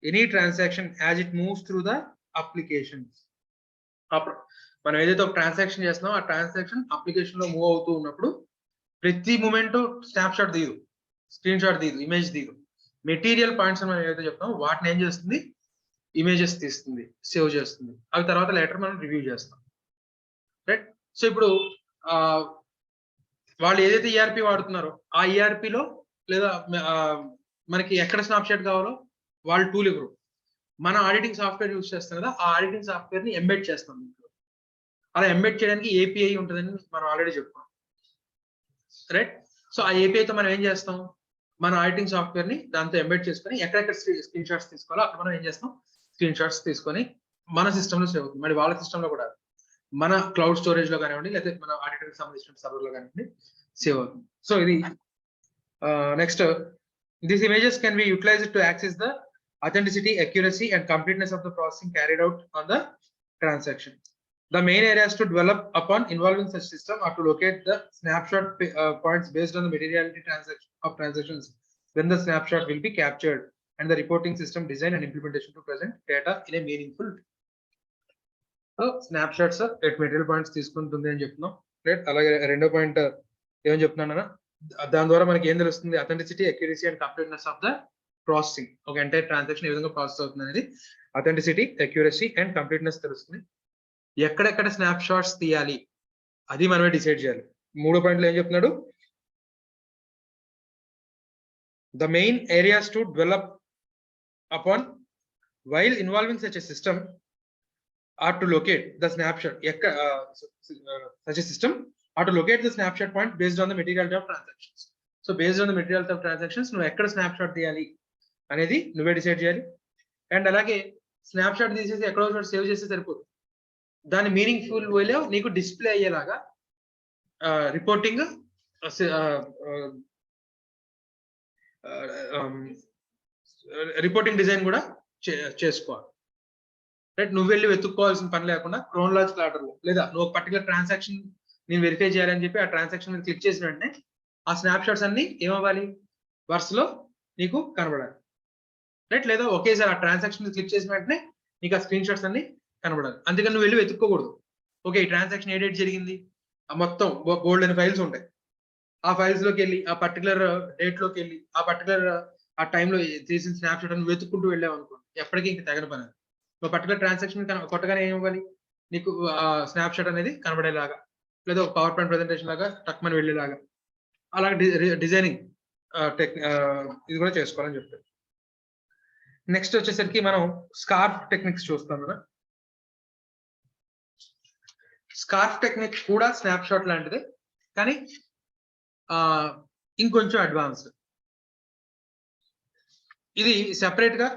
any transaction as it moves through the applications. మనం ఏదైతే ఒక transaction చేస్తున్నామో ఆ transaction application లో move అవుతూ ఉన్నప్పుడు ప్రతి moment snap shot తీయదు, స్క్రీన్ షాట్ తీయదు, ఇమేజ్ తీయదు. మెటీరియల్ పాయింట్స్ మనం ఏదైతే చెప్తామో వాటిని ఏం చేస్తుంది? ఇమేజెస్ తీస్తుంది, సేవ్ చేస్తుంది. అవి తర్వాత లేటర్ మనం రివ్యూ చేస్తాం, రైట్. సో ఇప్పుడు వాళ్ళు ఏదైతే ఈఆర్పి వాడుతున్నారో ఆ ఈఆర్పిలో లేదా మనకి ఎక్కడ స్నాప్ షాట్ కావాలో వాళ్ళు టూల్ ఇవ్వరు. మన ఆడిటింగ్ సాఫ్ట్వేర్ యూజ్ చేస్తాం కదా, ఆ ఆడిటింగ్ సాఫ్ట్వేర్ ని ఎంబెడ్ చేస్తాం. అలా ఎంబెడ్ చేయడానికి ఏపీఐ ఉంటుందని మనం ఆల్రెడీ చెప్పుకున్నాం, రైట్. సో ఆ ఏపీఐతో మనం ఏం చేస్తాం? మన ఆడిటింగ్ సాఫ్ట్వేర్ ని దాంతో ఎంబెడ్ చేసుకొని ఎక్కడెక్కడ స్క్రీన్ షాట్స్ తీసుకోవాలో అక్కడ మనం ఏం చేస్తాం? స్క్రీన్ షాట్స్ తీసుకొని మన సిస్టమ్ లో సేవ్ అవుతుంది. మరి వాళ్ళ సిస్టమ్ లో కూడా మన క్లౌడ్ స్టోరేజ్ లో కానివ్వండి, లేకపోతే మన ఆడిటర్ కి సంబంధించిన సర్వర్ లో కానివ్వండి సేవ్ అవుతుంది. సో ఇది next, this images can be utilised to access the authenticity, accuracy and completeness of the processing carried out on the transaction. The main areas to develop upon involving such system are to locate the snapshot points based on the materiality of transactions when the snapshot will be captured, and the reporting system design and implementation to present data in a meaningful way. So snapshots at material points తీసుకుంటుంది అని చెప్తున్నాం, right. అలాగే రెండో point ఏమని చెప్తున్నాను, దాని ద్వారా మనకి ఏం తెలుస్తుంది? Authenticity, accuracy and completeness of the processing. ఒక ఎంటైర్ ట్రాన్సాక్షన్ ఏ విధంగా ప్రాసెస్ అవుతుంది అనేది అథెంటిసిటీ, అక్యురసీ అండ్ కంప్లీట్నెస్ తెలుస్తుంది. ఎక్కడెక్కడ స్నాప్ షాట్స్ తీయాలి అది మనమే డిసైడ్ చేయాలి. 3 పాయింట్లు ఏం చెప్తున్నాడు? The main areas to develop upon while involving such a system are to locate the snapshot. Such a system are to locate the snapshot point based on the materiality of transactions. So based on the materiality of transactions, నువ్వు ఎక్కడ snap shot తీయాలి అనేది నువ్వే decide చేయాలి. And అలాగే snap shot తీసేసి ఎక్కడో చోట సేవ్ చేస్తే సరిపోదు. దాని మీనింగ్ఫుల్ వేలో నీకు డిస్ప్లే అయ్యేలాగా రిపోర్టింగ్ రిపోర్టింగ్ డిజైన్ కూడా చేసుకోవాలి. రైట్, నువ్వు వెళ్ళి వెతుక్కోవాల్సిన పని లేకుండా క్రోనలాజికల్ ఆర్డర్ లో, లేదా నువ్వు పర్టికులర్ ట్రాన్సాక్షన్ నేను వెరిఫై చేయాలని చెప్పి ఆ ట్రాన్సాక్షన్ మీద క్లిక్ చేసిన వెంటనే ఆ స్నాప్ షాట్స్ అన్ని ఏమవ్వాలి, వరుసలో నీకు కనబడాలి. రైట్, లేదా ఒకేసారి ఆ ట్రాన్సాక్షన్ మీద క్లిక్ చేసిన వెంటనే నీకు ఆ స్క్రీన్ షాట్స్ అన్ని కనబడాలి. అందుకని నువ్వు వెళ్ళి వెతుక్కోకూడదు. ఓకే, ఈ ట్రాన్సాక్షన్ ఏ డేట్ జరిగింది, ఆ మొత్తం గోల్డెన్ ఫైల్స్ ఉంటాయి. ఆ ఫైల్స్ లోకి వెళ్ళి ఆ పర్టికులర్ డేట్ లోకి వెళ్ళి ఆ పర్టికులర్ ఆ టైంలో తీసిన స్నాప్ షాట్ అని వెతుక్కుంటూ వెళ్ళావు అనుకో, ఎప్పటికీ ఇంక తగిన పని. ఒక పర్టికులర్ ట్రాన్సాక్షన్ కొట్టగానే ఏం ఇవ్వాలి, నీకు స్నాప్ షాట్ అనేది కనబడేలాగా, లేదా ఒక పవర్ పాయింట్ ప్రెజెంటేషన్ లాగా టక్మని వెళ్ళేలాగా, అలాగే డిజైనింగ్ ఇది కూడా చేసుకోవాలని చెప్తారు. నెక్స్ట్ వచ్చేసరికి మనం స్కార్ఫ్ టెక్నిక్స్ చూస్తాం కదా. స్కార్ఫ్ టెక్నిక్ కూడా స్నాప్ షాట్ లాంటిదే, కానీ ఇంకొంచెం అడ్వాన్స్డ్. ఇది సెపరేట్ గా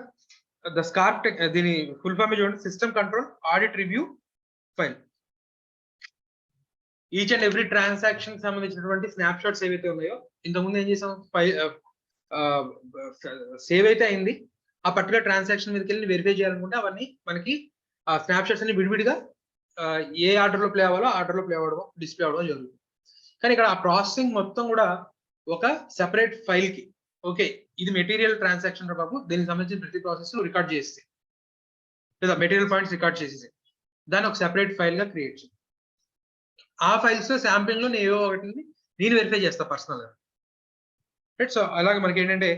ద స్కార్ఫ్ దీని ఫుల్ ఫామ్ చూడండి, system control audit review file. Each and every transaction సంబంధించినటువంటి స్నాప్ షాట్స్ ఏవైతే ఉన్నాయో, ఇంతకుముందు ఏం చేసాం, సేవ్ అయితే అయింది, ఆ పర్టికులర్ ట్రాన్సాక్షన్ మీదకి వెళ్ళి వెరిఫై చేయాలనుకుంటే అవన్నీ మనకి ఆ స్నాప్ షాట్స్ అన్ని విడివిడిగా ఏ ఆర్డర్ లో ప్లే అవ్వాలో ఆర్డర్ లో ప్లే అవ్వడం, డిస్ప్లే అవ్వడం జరుగుతుంది. కానీ ఇక్కడ ఆ ప్రాసెసింగ్ మొత్తం కూడా ఒక సెపరేట్ ఫైల్ కి, ఓకే ఇది మెటీరియల్ ట్రాన్సాక్షన్ బాబు, దీనికి సంబంధించిన ప్రతి ప్రాసెస్ రికార్డ్ చేస్తే, లేదా మెటీరియల్ పాయింట్స్ రికార్డ్ చేసేసి దాన్ని ఒక సెపరేట్ ఫైల్ గా క్రియేట్ చేయాలి. ఆ ఫైల్స్ శాంపిల్ లో నేను ఒకటి నేను వెరిఫై చేస్తా పర్సనల్ గా. రైట్, సో అలాగే మనకి ఏంటంటే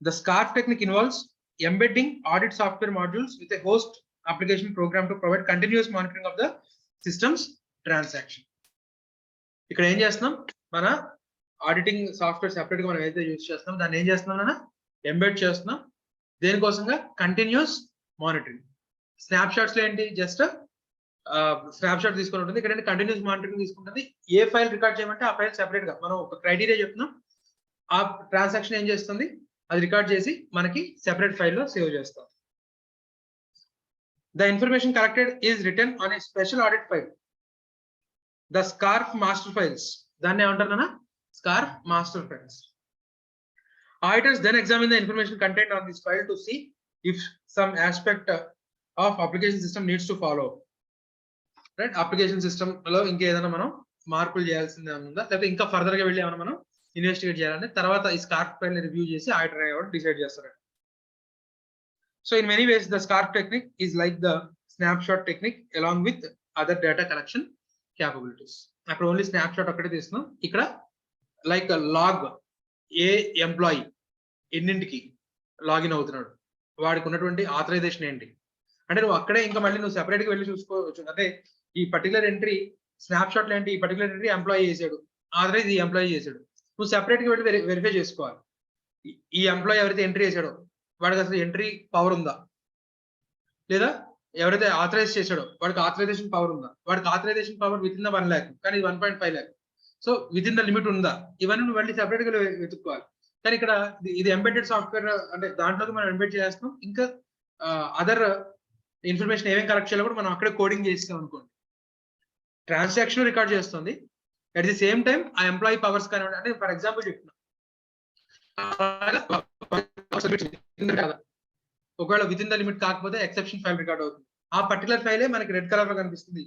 the scarf technique involves embedding audit software modules with a host application program to provide continuous monitoring of the systems transaction. ఇక్కడ ఏం చేస్తున్నాం, మన ఆడిటింగ్ సాఫ్ట్వేర్ సెపరేట్ గా మనం ఏదైతే యూజ్ చేస్తున్నాం దాన్ని ఏం చేస్తున్నాం, ఎంబెడ్ చేస్తున్నాం. దేనికోసంగా, కంటిన్యూస్ మానిటరింగ్. స్నాప్ షాట్స్ లో ఏంటి, జస్ట్ స్నాప్ షాట్ తీసుకుని ఉంటుంది, ఇక్కడ కంటిన్యూస్ మానిటరింగ్ తీసుకుంటుంది. ఏ ఫైల్ రికార్డ్ చేయమంటే ఆ ఫైల్ సెపరేట్ గా మనం ఒక క్రైటీరియా చెప్తున్నాం, ఆ ట్రాన్సాక్షన్ ఏం చేస్తుంది, అది రికార్డ్ చేసి మనకి సెపరేట్ ఫైల్ లో సేవ్ చేస్తాం. The information collected is return on a special audit file, the scarf master files. దాన్ని ఏమంటారు, scarf master files. Auditors then examine the information contained on this file to see if some aspect of application system needs to follow. Right, application system లో ఇంకా ఏదైనా మనం మార్పులు చేయాల్సింది ఉందా, లేకపోతే ఇంకా ఫర్దర్ గా వెళ్ళి ఏమైనా మనం ఇన్వెస్టిగేట్ చేయాలంటే తర్వాత ఈ స్కార్ఫ్ ఫైల్ రివ్యూ చేసి ఆడిటర్ అయ్యేవాడు డిసైడ్ చేస్తారు. So in many ways the scarf technique is like the snap shot technique along with other data collection capabilities. అక్కడ ఓన్లీ స్నాప్ షాట్ ఒకటే తీస్తున్నాం, ఇక్కడ లైక్ లాగ్, ఏ ఎంప్లాయీ ఎన్నింటికి లాగిన్ అవుతున్నాడు, వాడికి ఉన్నటువంటి ఆథరైజేషన్ ఏంటి అంటే నువ్వు అక్కడే ఇంకా మళ్ళీ నువ్వు సెపరేట్ గా వెళ్ళి చూసుకోవచ్చు. అంటే ఈ పర్టికులర్ ఎంట్రీ స్నాప్ షాట్ లో ఏంటి, ఈ పర్టికులర్ ఎంట్రీ ఎంప్లాయీ చేశాడు, ఆథరైజ్ ఈ ఎంప్లాయీ చేశాడు, నువ్వు సెపరేట్ గా వెళ్ళి వెరిఫై చేసుకోవాలి. ఈ ఎంప్లాయీ ఎవరైతే ఎంట్రీ చేశాడో వాడికి అసలు ఎంట్రీ పవర్ ఉందా, లేదా ఎవరైతే ఆథరైజ్ చేశాడో వాడికి ఆథరైజేషన్ పవర్ ఉందా, వాడికి authorisation power within the 1 lakh కానీ 1.5 lakh, so within the limit ఉందా, ఇవన్నీ నువ్వు మళ్ళీ సెపరేట్ గా వెతుక్కోవాలి. కానీ ఇక్కడ ఇది ఎంబెడెడ్ సాఫ్ట్వేర్ అంటే దాంట్లోకి మనం ఎంబెడ్ చేస్తాం, ఇంకా అదర్ ఇన్ఫర్మేషన్ ఏమేమి కలెక్ట్ చేయాలో కూడా మనం అక్కడే కోడింగ్ చేస్తాం అనుకోండి. ట్రాన్సాక్షన్ రికార్డ్ చేస్తుంది, అట్ ది సేమ్ టైం ఆ ఎంప్లాయీ పవర్స్ కానివ్వండి, అంటే ఫర్ ఎగ్జాంపుల్ చెప్తున్నా, ఒకవేళ విత్ ఇన్ ద లిమిట్ కాకపోతే ఎక్సెప్షన్ ఫైల్ రికార్డ్ అవుతుంది. ఆ పర్టికులర్ ఫైలే మనకి రెడ్ కలర్ లో కనిపిస్తుంది.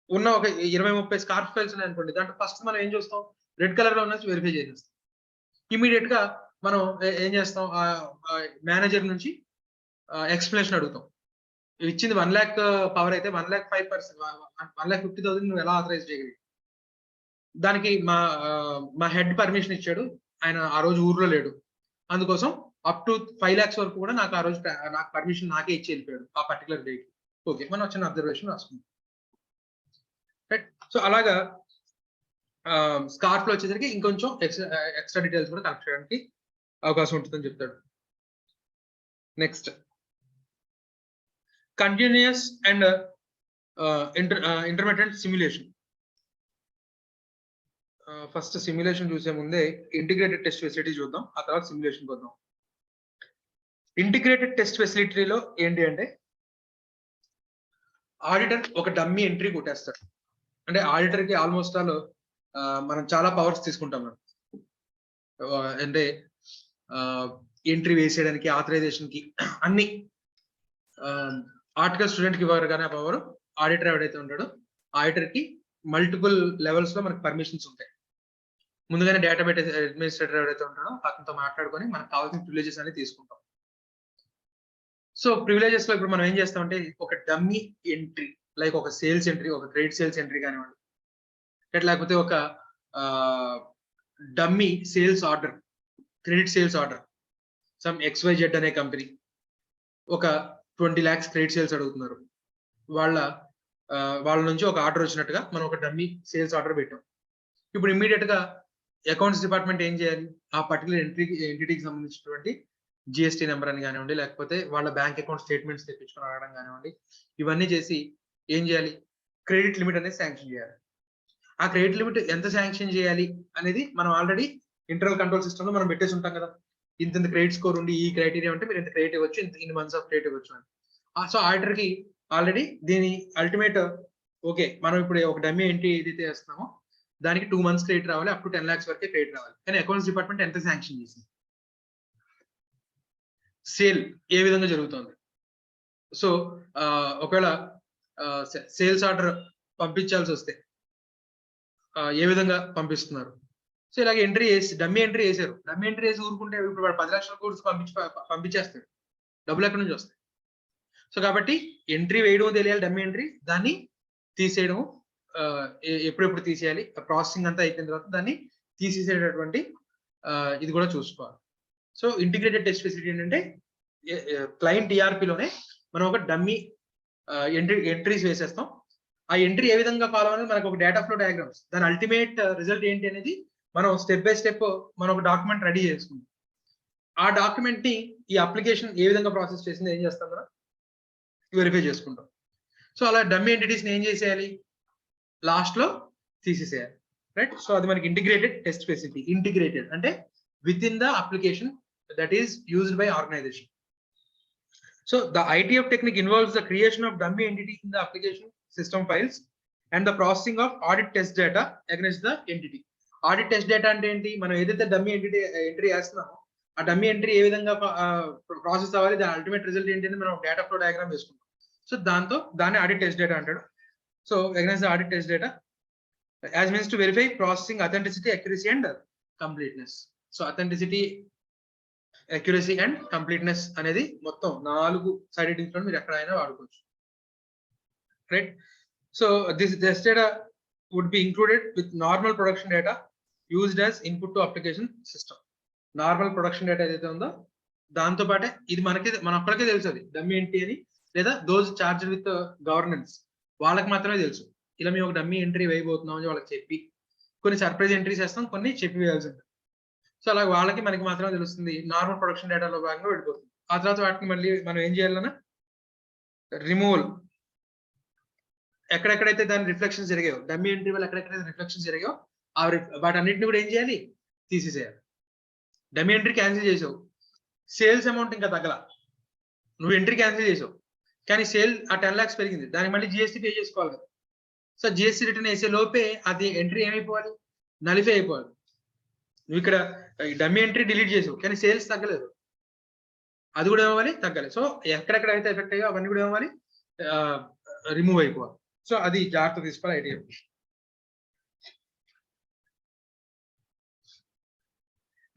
ఉన్న ఒక 20-30 స్కార్ఫ్ ఫైల్స్ ఉన్నాయి అనుకోండి, దాంట్లో ఫస్ట్ మనం ఏం చూస్తాం, రెడ్ కలర్ లో ఉన్న వెరిఫై చేసేస్తాం. ఇమీడియట్ గా మనం ఏం చేస్తాం, మేనేజర్ నుంచి ఎక్స్ప్లెనేషన్ అడుగుతాం. ఇచ్చింది 1 lakh పవర్ అయితే 1,05,000 1,50,000 నువ్వు ఎలా ఆథరైజ్ చేయగలి, దానికి మా హెడ్ పర్మిషన్ ఇచ్చాడు, ఆయన ఆ రోజు ఊర్లో లేడు, అందుకోసం అప్ టు 5 lakhs వరకు కూడా నాకు ఆ రోజు నాకు పర్మిషన్ నాకే ఇచ్చి వెళ్ళిపోయాడు ఆ పర్టికులర్ డేట్. ఓకే, మనం వచ్చిన అబ్జర్వేషన్ రాసుకుంటాం. రైట్, సో అలాగా స్కార్ఫ్ లో వచ్చేసరికి ఇంకొంచెం ఎక్స్ట్రా డీటెయిల్స్ కూడా కలెక్ట్ చేయడానికి అవకాశం ఉంటుందని చెప్తాడు. Next continuous and intermittent simulation. First simulation చూసే ముందే ఇంటిగ్రేటెడ్ టెస్ట్ ఫెసిలిటీ చూద్దాం, ఆ తర్వాత సిమ్యులేషన్ వద్దాం. ఇంటిగ్రేటెడ్ టెస్ట్ ఫెసిలిటీలో ఏంటి అంటే ఆడిటర్ ఒక డమ్మీ ఎంట్రీ కొట్టేస్తాడు. అంటే ఆడిటర్ కి ఆల్మోస్ట్ ఆల్ మనం చాలా పవర్స్ తీసుకుంటాం మనం. అంటే ఎంట్రీ వేసేయడానికి, ఆథరైజేషన్ కి అన్ని ఆర్టికల్ స్టూడెంట్ కి ఇవ్వరు కానీ ఆ పవర్ ఆడిటర్ ఎవడైతే ఉంటాడో ఆడిటర్ కి మల్టిపుల్ లెవెల్స్ లో మనకి పర్మిషన్స్ ఉంటాయి. ముందుగానే డేటాబేస్ అడ్మినిస్ట్రేటర్ ఎవరైతే ఉంటాడో అతనితో మాట్లాడుకొని మనకు కావాల్సిన ప్రివిలేజెస్ అనేది తీసుకుంటాం. సో ప్రివిలేజెస్ లో ఇప్పుడు మనం ఏం చేస్తామంటే ఒక డమ్మీ ఎంట్రీ లైక్ ఒక సేల్స్ ఎంట్రీ, ఒక క్రెడిట్ సేల్స్ ఎంట్రీ కానివ్వండి, లేకపోతే ఒక dummy sales order, credit sales order, some XYZ అనే కంపెనీ ఒక 20 lakhs క్రెడిట్ సేల్స్ అడుగుతున్నారు. వాళ్ళ నుంచి ఒక ఆర్డర్ వచ్చినట్టుగా మనం ఒక డమ్మీ సేల్స్ ఆర్డర్ పెట్టాం. ఇప్పుడు ఇమ్మీడియట్ గా అకౌంట్స్ డిపార్ట్మెంట్ ఏం చేయాలి, ఆ పర్టికులర్ ఎంటిటీకి సంబంధించినటువంటి GST నెంబర్ అని కానివ్వండి, లేకపోతే వాళ్ళ బ్యాంక్ అకౌంట్ స్టేట్మెంట్స్ తెప్పించుకొని రావడం కానివ్వండి, ఇవన్నీ చేసి ఏం చేయాలి, క్రెడిట్ లిమిట్ అనేది శాంక్షన్ చేయాలి. ఆ క్రెడిట్ లిమిట్ ఎంత శాంక్షన్ చేయాలి అనేది మనం ఆల్రెడీ ఇంటర్నల్ కంట్రోల్ సిస్టమ్ లో మనం పెట్టేసి ఉంటాం కదా. ఇంత క్రెడిట్ స్కోర్ ఉండి ఈ క్రైటీరియా ఉంటే మీరు ఇంత క్రెడిట్ ఇవ్వచ్చు, ఇన్ని మంత్స్ ఆఫ్ క్రెడిట్ ఇవ్వచ్చు అని. సో ఆడిటర్ కి ఆల్రెడీ దీని అల్టిమేట్ ఓకే, మనం ఇప్పుడు ఒక డమ్మీ ఎంట్రీ ఏదైతే వేస్తున్నామో దానికి 2 months క్రెడిట్ రావాలి, అప్ టు 10 lakhs వరకే క్రెడిట్ రావాలి. కానీ అకౌంట్స్ డిపార్ట్మెంట్ ఎంత శాంక్షన్ చేసింది, సేల్ ఏ విధంగా జరుగుతుంది. సో ఒకవేళ సేల్స్ ఆర్డర్ పంపించాల్సి వస్తే ఏ విధంగా పంపిస్తున్నారు. సో ఇలాగ ఎంట్రీ వేసి డమ్మీ ఎంట్రీ వేసారు. డమ్మీ ఎంట్రీ వేసి ఊరుకుంటే ఇప్పుడు వాడు 10 లక్షల కోర్స్ పంపించేస్తాడు, డబ్బులు ఎక్కడి నుంచి వస్తాయి. సో కాబట్టి ఎంట్రీ వేయడం తెలియాలి, డమ్మీ ఎంట్రీ, దాన్ని తీసేయడం ఎప్పుడెప్పుడు తీసేయాలి, ప్రాసెసింగ్ అంతా అయిపోయిన తర్వాత దాన్ని తీసేసేటటువంటి ఇది కూడా చూసుకోవాలి. సో ఇంటిగ్రేటెడ్ టెస్ట్ ఫెసిలిటీ ఏంటంటే క్లయింట్ ERP-లోనే మనం ఒక డమ్మీ ఎంట్రీస్ వేసేస్తాం. ఆ ఎంట్రీ ఏ విధంగా ఫాలో అనేది మనకు ఒక డేటా ఫ్లో డయాగ్రామ్స్, దాని అల్టిమేట్ రిజల్ట్ ఏంటి అనేది మనం స్టెప్ బై స్టెప్ మనం ఒక డాక్యుమెంట్ రెడీ చేసుకుంటాం. ఆ డాక్యుమెంట్ ని ఈ అప్లికేషన్ ఏ విధంగా ప్రాసెస్ చేసింది ఏం చేస్తాం మనం వెరిఫై చేసుకుంటాం. సో అలా డమ్మీ ఎంటిటీస్ ని ఏం చేసేయాలి, లాస్ట్ లో తీసేసేయాలి, రైట్. సో అది మనకి ఇంటిగ్రేటెడ్ టెస్ట్ ఫెసిలిటీ. ఇంటిగ్రేటెడ్ అంటే with in the application that is used by organization. So the ITF technique involves the creation of dummy entities in the application system files and the processing of audit test data against the entity. Audit test data అంటే ఏంటి, మనం ఏదైతే dummy entry వేస్తున్నామో ఆ dummy entry ఏ విధంగా process అవ్వాలి, దాని ultimate result ఏంటి అని మనం డేటా ఫ్లో డయాగ్రామ్ వేసుకుంటాం. సో దాన్ని ఆడిట్ టెస్ట్ డేటా అంటాడు. So against the audit test data as means to verify processing authenticity, accuracy and completeness. So authenticity, accuracy and completeness అనేది మొత్తం 4 సైడ్ ఎడిటింగ్స్ లో మీరు ఎక్కడైనా వాడుకోవచ్చు, right. So this test data would be included with normal production data used as input to application system. Normal production data ఏదైతే ఉందో దాంతో పాటే ఇది మన ఒక్కరికే తెలుసు, అది డమ్మీ ఎంట్రీ అని, లేదా దోస్ చార్జ్ విత్ గవర్నెన్స్ వాళ్ళకి మాత్రమే తెలుసు. ఇలా మేము ఒక డమ్మీ ఎంట్రీ వేయబోతున్నాం అని వాళ్ళకి చెప్పి, కొన్ని సర్ప్రైజ్ ఎంట్రీస్ వేస్తాం, కొన్ని చెప్పి వేయాల్సి ఉంటుంది. సో అలా వాళ్ళకి మనకి మాత్రమే తెలుస్తుంది, నార్మల్ ప్రొడక్షన్ డేటాలో భాగంగా వెళ్ళిపోతుంది. ఆ తర్వాత వాటిని మళ్ళీ మనం ఏం చేయాలన్నా రిమూవల్, ఎక్కడెక్కడైతే దాని రిఫ్లెక్షన్స్ జరిగాయో, డమ్మీ ఎంట్రీ వల్ల ఎక్కడెక్కడైతే రిఫ్లెక్షన్స్ జరిగాయో వాటన్నిటిని కూడా ఏం చేయాలి, తీసేసేయాలి. డమ్మీ ఎంట్రీ క్యాన్సిల్ చేసావు, సేల్స్ అమౌంట్ ఇంకా తగ్గల, నువ్వు ఎంట్రీ క్యాన్సిల్ చేసావు కానీ సేల్ ఆ 10 lakhs పెరిగింది, దానికి మళ్ళీ GST పే చేసుకోవాలి కదా. సో GST రిటర్న్ వేసే లోపే అది ఎంట్రీ ఏమైపోవాలి, నలిఫై అయిపోవాలి. నువ్వు ఇక్కడ డమ్మీ ఎంట్రీ డిలీట్ చేసావు కానీ సేల్స్ తగ్గలేదు, అది కూడా ఏమవ్వాలి, తగ్గాలి. సో ఎక్కడెక్కడ అయితే ఎఫెక్ట్ అయ్యో అవన్నీ కూడా ఏమవ్వాలి, రిమూవ్ అయిపోవాలి. సో అది జాగ్రత్త తీసుకోవాలి ITF.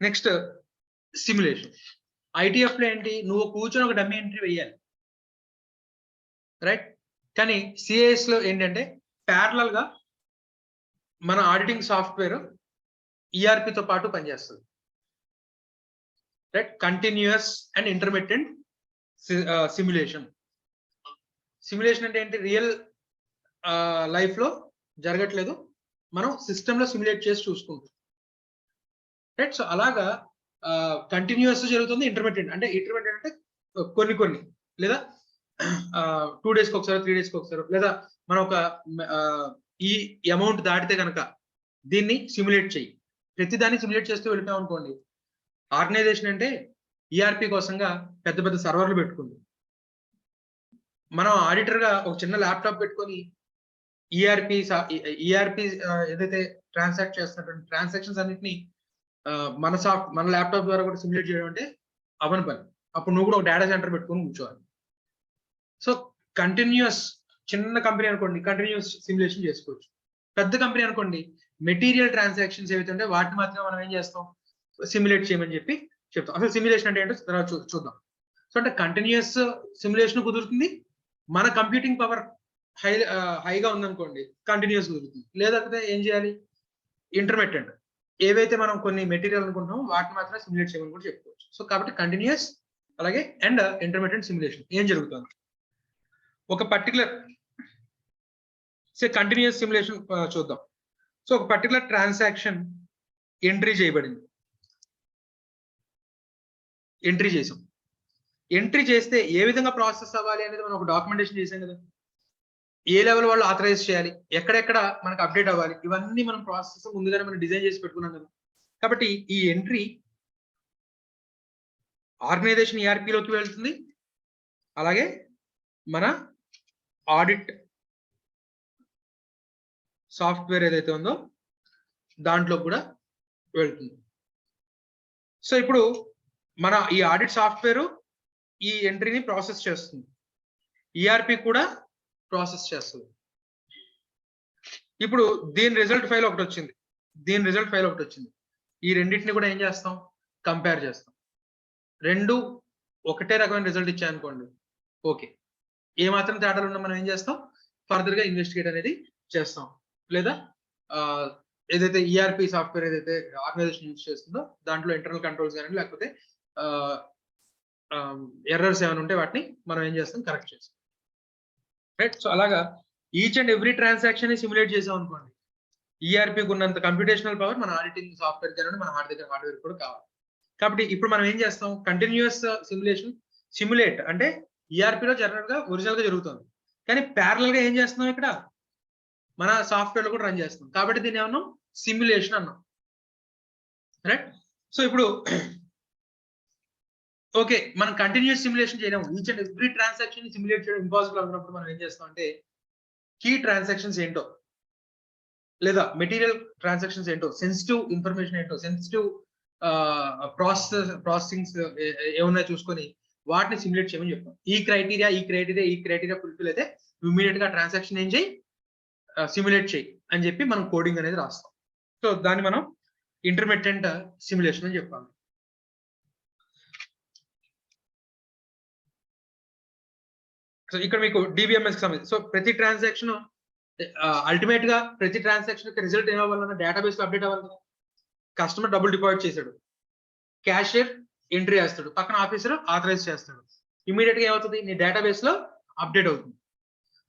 Next simulation. ITF లో ఏంటి, నువ్వు కూర్చొని ఒక డమ్మీ ఎంట్రీ వేయాలి, రైట్. కానీ CAS లో ఏంటంటే ప్యారలల్ గా మన ఆడిటింగ్ సాఫ్ట్వేర్ ERP తో పాటు పనిచేస్తుంది, right. Continuous and intermittent simulation. Simulation అంటే ఏంటి, రియల్ లైఫ్ లో జరగట్లేదు, మనం సిస్టమ్ లో సిమ్యులేట్ చేసి చూసుకుంటాం, రైట్. సో అలాగా కంటిన్యూస్ జరుగుతుంది, ఇంటర్మిటెంట్ అంటే కొన్ని లేదా 2 days ఒకసారి 3 days ఒకసారి, లేదా మనం ఒక ఈ అమౌంట్ దాటితే కనుక దీన్ని సిమ్యులేట్ చేయి, ప్రతిదాన్ని సిమ్యులేట్ చేస్తూ వెళ్ళిపోయాం అనుకోండి. ఆర్గనైజేషన్ అంటే ERP కోసంగా పెద్ద పెద్ద సర్వర్లు పెట్టుకుంది, మనం ఆడిటర్ గా ఒక చిన్న ల్యాప్టాప్ పెట్టుకొని ఈఆర్పి ఏదైతే ట్రాన్సాక్ట్ చేస్తున్నటువంటి ట్రాన్సాక్షన్స్ అన్నిటిని మన ల్యాప్టాప్ ద్వారా కూడా సిమ్యులేట్ చేయడం అంటే అవని పని. అప్పుడు నువ్వు కూడా ఒక డేటా సెంటర్ పెట్టుకొని కూర్చోవాలి. సో కంటిన్యూస్ చిన్న కంపెనీ అనుకోండి కంటిన్యూస్ సిమ్యులేషన్ చేసుకోవచ్చు. పెద్ద కంపెనీ అనుకోండి మెటీరియల్ ట్రాన్సాక్షన్స్ ఏవైతే ఉంటే వాటిని మాత్రమే మనం ఏం చేస్తాం సిమ్యులేట్ చేయమని చెప్పి చెప్తాం. అసలు సిమ్యులేషన్ అంటే ఏంటో తర్వాత చూద్దాం. సో అంటే కంటిన్యూస్ సిమ్యులేషన్ కుదురుతుంది, మన కంప్యూటింగ్ పవర్ హైగా ఉందనుకోండి కంటిన్యూస్ కుదురుతుంది. లేదంటే ఏం చేయాలి ఇంటర్మిటెంట్ ఏవైతే మనం కొన్ని మెటీరియల్ అనుకుంటున్నామో వాటిని మాత్రమే సిమ్యులేట్ చేయమని కూడా చెప్పుకోవచ్చు. సో కాబట్టి కంటిన్యూస్ అలాగే అండ్ ఇంటర్మిటెంట్ సిమ్యులేషన్ ఏం జరుగుతుంది ఒక పర్టికులర్ కంటిన్యూస్ సిమ్యులేషన్ చూద్దాం. సో ఒక పర్టికులర్ ట్రాన్సాక్షన్ ఎంట్రీ చేయబడింది, ఎంట్రీ చేసాం. ఎంట్రీ చేస్తే ఏ విధంగా ప్రాసెస్ అవ్వాలి అనేది మనం ఒక డాక్యుమెంటేషన్ చేసాం కదా. ఏ లెవెల్ వాళ్ళు ఆథరైజ్ చేయాలి, ఎక్కడెక్కడ మనకు అప్డేట్ అవ్వాలి, ఇవన్నీ మనం ప్రాసెస్ ముందుగానే మనం డిజైన్ చేసి పెట్టుకున్నాం కదా. కాబట్టి ఈ ఎంట్రీ ఆర్గనైజేషన్ ఈఆర్పీలోకి వెళ్తుంది, అలాగే మన ఆడిట్ సాఫ్ట్వేర్ ఏదైతే ఉందో దాంట్లో కూడా వెళ్తుంది. సో ఇప్పుడు మన ఈ ఆడిట్ సాఫ్ట్వేర్ ఈ ఎంట్రీని ప్రాసెస్ చేస్తుంది, ఈఆర్పి కూడా ప్రాసెస్ చేస్తుంది. ఇప్పుడు దీని రిజల్ట్ ఫైల్ ఒకటి వచ్చింది, ఈ రెండింటిని కూడా ఏం చేస్తాం కంపేర్ చేస్తాం. రెండు ఒకటే రకమైన రిజల్ట్ ఇచ్చాయనుకోండి ఓకే, ఏ మాత్రం తేడాలు ఉన్నా మనం ఏం చేస్తాం ఫర్దర్ గా ఇన్వెస్టిగేట్ అనేది చేస్తాం. లేదా ఏదైతే ఈఆర్పి సాఫ్ట్వేర్ ఏదైతే ఆర్గనైజేషన్ యూజ్ చేస్తుందో దాంట్లో ఇంటర్నల్ కంట్రోల్స్ కానీ లేకపోతే ఎర్రర్స్ ఏమైనా ఉంటే వాటిని మనం ఏం చేస్తాం కరెక్ట్ చేస్తాం. రైట్. సో అలాగా ఈచ్ అండ్ ఎవ్రీ ట్రాన్సాక్షన్ ని సిమ్యులేట్ చేసాం అనుకోండి, ఈఆర్పీకి ఉన్నంత కంప్యూటేషనల్ పవర్ మన ఆడిటింగ్ సాఫ్ట్వేర్ కానీ మన హార్డ్వేర్ కూడా కావాలి. కాబట్టి ఇప్పుడు మనం ఏం చేస్తాం కంటిన్యూస్ సిమ్యులేట్ అంటే ఈఆర్పీలో జనరల్ గా ఒరిజినల్ గా జరుగుతుంది, కానీ ప్యారలల్ గా ఏం చేస్తున్నాం ఇక్కడ మన సాఫ్ట్వేర్ లో కూడా రన్ చేస్తున్నాం. కాబట్టి దీన్ని ఏమన్నాం సిమ్యులేషన్ అన్నాం. రైట్. సో ఇప్పుడు ఓకే మనం కంటిన్యూస్ సిమ్యులేషన్ చేయలేము, each and every transaction simulate చేయడం ఇంపాసిబుల్ అనుకున్నప్పుడు మనం ఏం చేస్తాం అంటే కీ ట్రాన్సాక్షన్స్ ఏంటో లేదా మెటీరియల్ ట్రాన్సాక్షన్స్ ఏంటో సెన్సిటివ్ ఇన్ఫర్మేషన్ ఏంటో సెన్సిటివ్ ప్రాసెసింగ్స్ ఏమన్నా చూసుకొని వాటిని సిమ్యులేట్ చేయమని చెప్తాం. ఈ క్రైటీరియా ఫుల్ఫిల్ అయితే ఇమీడియట్ గా ట్రాన్సాక్షన్ ఏం చేయి సిమ్యులేట్ చేయి అని చెప్పి మనం కోడింగ్ అనేది రాస్తాం. సో దాన్ని మనం ఇంటర్మిటెంట్ సిమ్యులేషన్ అని చెప్పాలి. సో ఇక్కడ మీకు డిబిఎంఎస్ కి సంబంధించి సో ప్రతి ట్రాన్సాక్షన్ అల్టిమేట్ గా ప్రతి ట్రాన్సాక్షన్ రిజల్ట్ ఏమవ్వాలన్నా డేటాబేస్ లో అప్డేట్ అవ్వాలి కదా. కస్టమర్ డబ్బులు డిపాజిట్ చేశాడు, క్యాషియర్ ఎంట్రీ చేస్తాడు, పక్కన ఆఫీసర్ ఆథరైజ్ చేస్తాడు, ఇమీడియట్ గా ఏమవుతుంది నీ డేటాబేస్ లో అప్డేట్ అవుతుంది.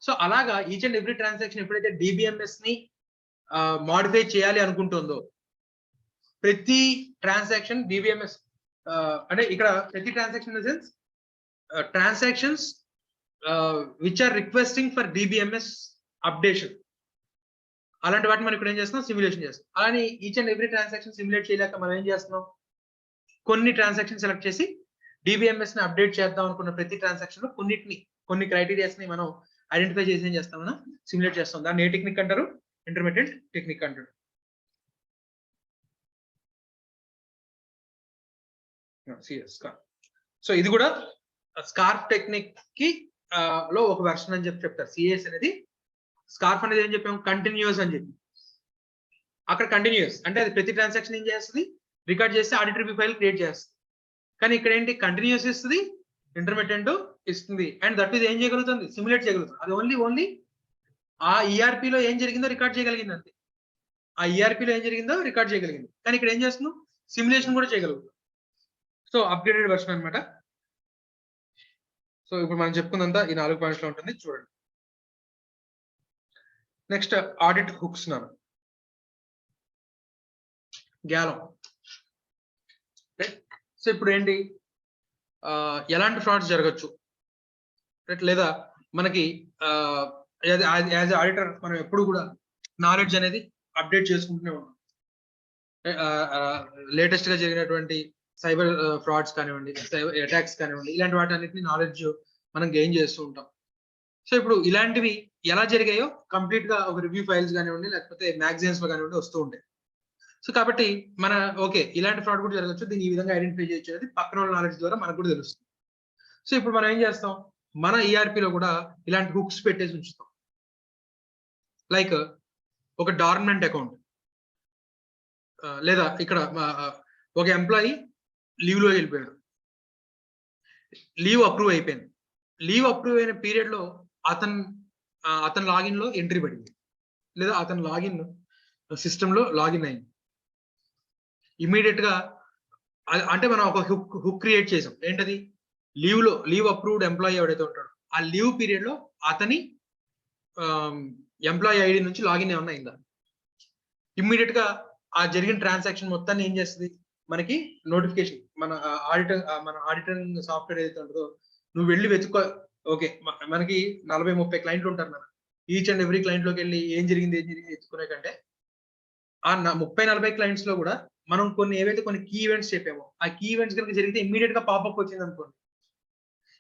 సో అలాగా ఈచ్ అండ్ ఎవ్రీ ట్రాన్సాక్షన్ ఎప్పుడైతే డిబిఎంఎస్ ని మాడిఫై చేయాలి అనుకుంటుందో ప్రతి ట్రాన్సాక్షన్ డిబిఎంఎస్ అంటే ఇక్కడ ప్రతి transaction in the sense transactions which are requesting for DBMS updation అలాంటి వాటిని మనం ఇక్కడ ఏం చేస్తున్నాం సిమ్యులేషన్ చేస్తాం. అలానే each and every transaction simulate చేయలేక మనం ఏం చేస్తున్నాం కొన్ని ట్రాన్సాక్షన్ సెలెక్ట్ చేసి డిబిఎంఎస్ ని అప్డేట్ చేద్దాం అనుకున్న ప్రతి ట్రాన్సాక్షన్ లో కొన్ని క్రైటీరియాస్ ని మనం ఐడెంటిఫై చేసి ఏం చేస్తాం మనం సిమ్యులేట్ చేస్తాం. దాన్ని ఏ టెక్నిక్ అంటారు ఇంటర్మీడియట్ టెక్నిక్ అంటారు. సో ఇది కూడా స్కార్ఫ్ టెక్నిక్ కి లో ఒక వెర్షన్ అని చెప్పి చెప్తారు. సిఎస్ అనేది స్కార్ఫ్ అనేది ఏం చెప్పాము కంటిన్యూస్ అని చెప్పి, అక్కడ కంటిన్యూస్ అంటే అది ప్రతి ట్రాన్సాక్షన్ ఏం చేస్తుంది రికార్డ్ చేస్తే ఆడిట్ రివ్యూ ఫైల్ క్రియేట్ చేస్తుంది. కానీ ఇక్కడ ఏంటి కంటిన్యూస్ ఇస్తుంది, ఇంటర్మిటెంట్ ఇస్తుంది, అండ్ దట్ ఈస్ ఏం చేయగలుగుతుంది సిమ్యులేట్ చేయగలుగుతుంది. అది ఓన్లీ ఆ ఈఆర్పీలో ఏం జరిగిందో రికార్డ్ చేయగలిగింది అంతే, ఆ ఈఆర్పీలో ఏం జరిగిందో రికార్డ్ చేయగలిగింది. కానీ ఇక్కడ ఏం చేస్తున్నాం సిమ్యులేషన్ కూడా చేయగలుగుతాం. సో అప్గ్రేడెడ్ వెర్షన్ అనమాట. సో ఇప్పుడు మనం చెప్పుకుందంతా ఈ 4 పాయింట్స్ లో ఉంటుంది చూడండి. నెక్స్ట్ ఆడిట్ హుక్స్ నాను గ్యాలం. సో ఇప్పుడు ఏంటి ఎలాంటి ఫ్రాడ్స్ జరగచ్చు లేదా మనకి యాజ్ ఆడిటర్ మనం ఎప్పుడు కూడా నాలెడ్జ్ అనేది అప్డేట్ చేసుకుంటూనే ఉన్నాం. లేటెస్ట్ గా జరిగినటువంటి సైబర్ ఫ్రాడ్స్ కానివ్వండి, అటాక్స్ కానివ్వండి, ఇలాంటి వాటి అన్నిటిని నాలెడ్జ్ మనం గెయిన్ చేస్తూ ఉంటాం. సో ఇప్పుడు ఇలాంటివి ఎలా జరిగాయో కంప్లీట్ గా ఒక రివ్యూ ఫైల్స్ కానివ్వండి, లేకపోతే మ్యాగజైన్స్ లో కానివ్వండి వస్తూ ఉంటాయి. సో కాబట్టి మన ఓకే ఇలాంటి ఫ్రాడ్ కూడా జరగచ్చు, దీన్ని ఈ విధంగా ఐడెంటిఫై చేయొచ్చు అనేది పక్కన వాళ్ళ నాలెడ్జ్ ద్వారా మనకు కూడా తెలుస్తుంది. సో ఇప్పుడు మనం ఏం చేస్తాం, మన ఈఆర్పీలో కూడా ఇలాంటి హుక్స్ పెట్టేసి ఉంచుతాం. లైక్ ఒక డార్మెంట్ అకౌంట్, లేదా ఇక్కడ ఒక ఎంప్లాయీ లీవ్ లో వెళ్ళిపోయాడు, లీవ్ అప్రూవ్ అయిపోయింది, లీవ్ అప్రూవ్ అయిన పీరియడ్ లో అతని లాగిన్ లో ఎంట్రీ పడింది, లేదా అతని లాగిన్ సిస్టమ్ లో లాగిన్ అయింది. ఇమీడియట్ గా అంటే మనం ఒక హుక్ క్రియేట్ చేసాం. ఏంటది, లీవ్ అప్రూవ్డ్ ఎంప్లాయీ ఎవడైతే ఉంటాడో ఆ లీవ్ పీరియడ్ లో అతని ఎంప్లాయీ ఐడి నుంచి లాగిన్ ఏమన్నా అయిందా, ఇమ్మీడియట్ గా ఆ జరిగిన ట్రాన్సాక్షన్ మొత్తాన్ని ఏం చేస్తుంది, మనకి నోటిఫికేషన్, మన ఆడిటింగ్ సాఫ్ట్వేర్ ఏదైతే ఉంటుందో నువ్వు వెళ్ళి వెతుక్కో. ఓకే మనకి 40-30 క్లయింట్లు ఉంటారు మన, ఈచ్ అండ్ ఎవ్రీ క్లయింట్ లోకి వెళ్ళి ఏం జరిగింది ఎత్తుకునే కంటే ఆ 30-40 క్లయింట్స్ లో కూడా మనం ఏవైతే కొన్ని కీ ఈవెంట్స్ చెప్పామో ఆ కీ ఈవెంట్స్ కనుక జరిగితే ఇమ్మీడియట్ గా పాపప్ వచ్చింది అనుకోండి,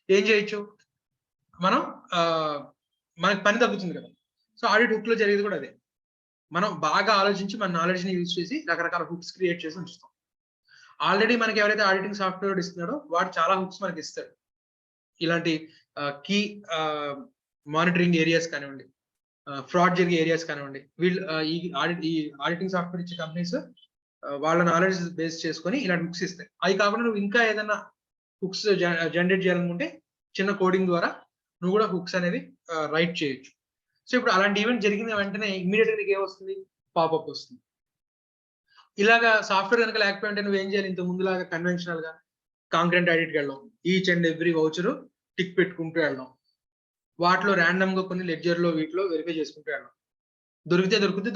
ఏం చేయొచ్చు మనం, మనకి పని తగ్గుతుంది కదా. సో ఆడిట్ హుక్ లో జరిగేది కూడా అదే. మనం బాగా ఆలోచించి మన నాలెడ్జ్ ని యూజ్ చేసి రకరకాల హుక్స్ క్రియేట్ చేసి ఉంచుతాం. ఆల్రెడీ మనకి ఎవరైతే ఆడిటింగ్ సాఫ్ట్వేర్ ఇస్తున్నాడో వాడు చాలా హుక్స్ మనకి ఇస్తాడు. ఇలాంటి కీ మానిటరింగ్ ఏరియాస్ కానివ్వండి, ఫ్రాడ్ జరిగే ఏరియాస్ కానివ్వండి, వీళ్ళు ఈ ఆడిటింగ్ సాఫ్ట్వేర్ ఇచ్చే కంపెనీస్ వాళ్ళ నాలెడ్జ్ బేస్ చేసుకొని ఇలాంటి హుక్స్ ఇస్తాయి. అవి కాకుండా నువ్వు ఇంకా ఏదైనా హుక్స్ జనరేట్ చేయాలనుకుంటే చిన్న కోడింగ్ ద్వారా నువ్వు కూడా హుక్స్ అనేవి రైట్ చేయొచ్చు. సో ఇప్పుడు అలాంటి ఈవెంట్ జరిగిన వెంటనే ఇమీడియట్ గా నీకు ఏమొస్తుంది, పాపప్ వస్తుంది. ఇలాగా సాఫ్ట్వేర్ కనుక లేకపోతే నువ్వు ఏం చేయాలి, ఇంత ముందులాగా కన్వెన్షనల్ గా కాంక్రెంట్ ఆడిట్కి వెళ్ళడం, each and every voucher tick పెట్టుకుంటూ వెళ్ళడం, వాటిలో ర్యాండమ్ గా కొన్ని లెడ్జర్ లో వీటిలో వెరిఫై చేసుకుంటూ వెళ్ళడం, దొరికితే దొరుకుతుంది,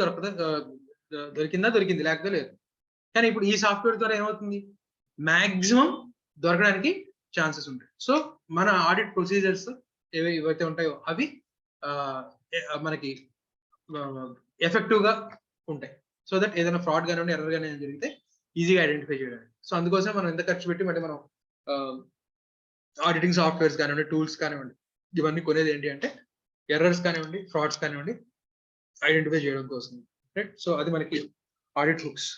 దొరికింది లేకపోతే లేదు. కానీ ఇప్పుడు ఈ సాఫ్ట్వేర్ ద్వారా ఏమవుతుంది, మాక్సిమం దొరకడానికి ఛాన్సెస్ ఉంటాయి. సో మన ఆడిట్ ప్రొసీజర్స్ ఏవైతే ఉంటాయో అవి మనకి ఎఫెక్టివ్ గా ఉంటాయి. సో దట్ ఏదైనా ఫ్రాడ్ కానివ్వండి, ఎర్రర్ కానీ జరిగితే ఈజీగా ఐడెంటిఫై చేయడానికి. సో అందుకోసం మనం ఎంత ఖర్చు పెట్టి మరి మనం ఆడిటింగ్ సాఫ్ట్వేర్స్ కానివ్వండి, టూల్స్ కానివ్వండి, ఇవన్నీ కొనేది ఏంటి అంటే ఎర్రర్స్ కానివ్వండి, ఫ్రాడ్స్ కానివ్వండి ఐడెంటిఫై చేయడం కోసం, రైట్. సో అది మనకి audit hooks.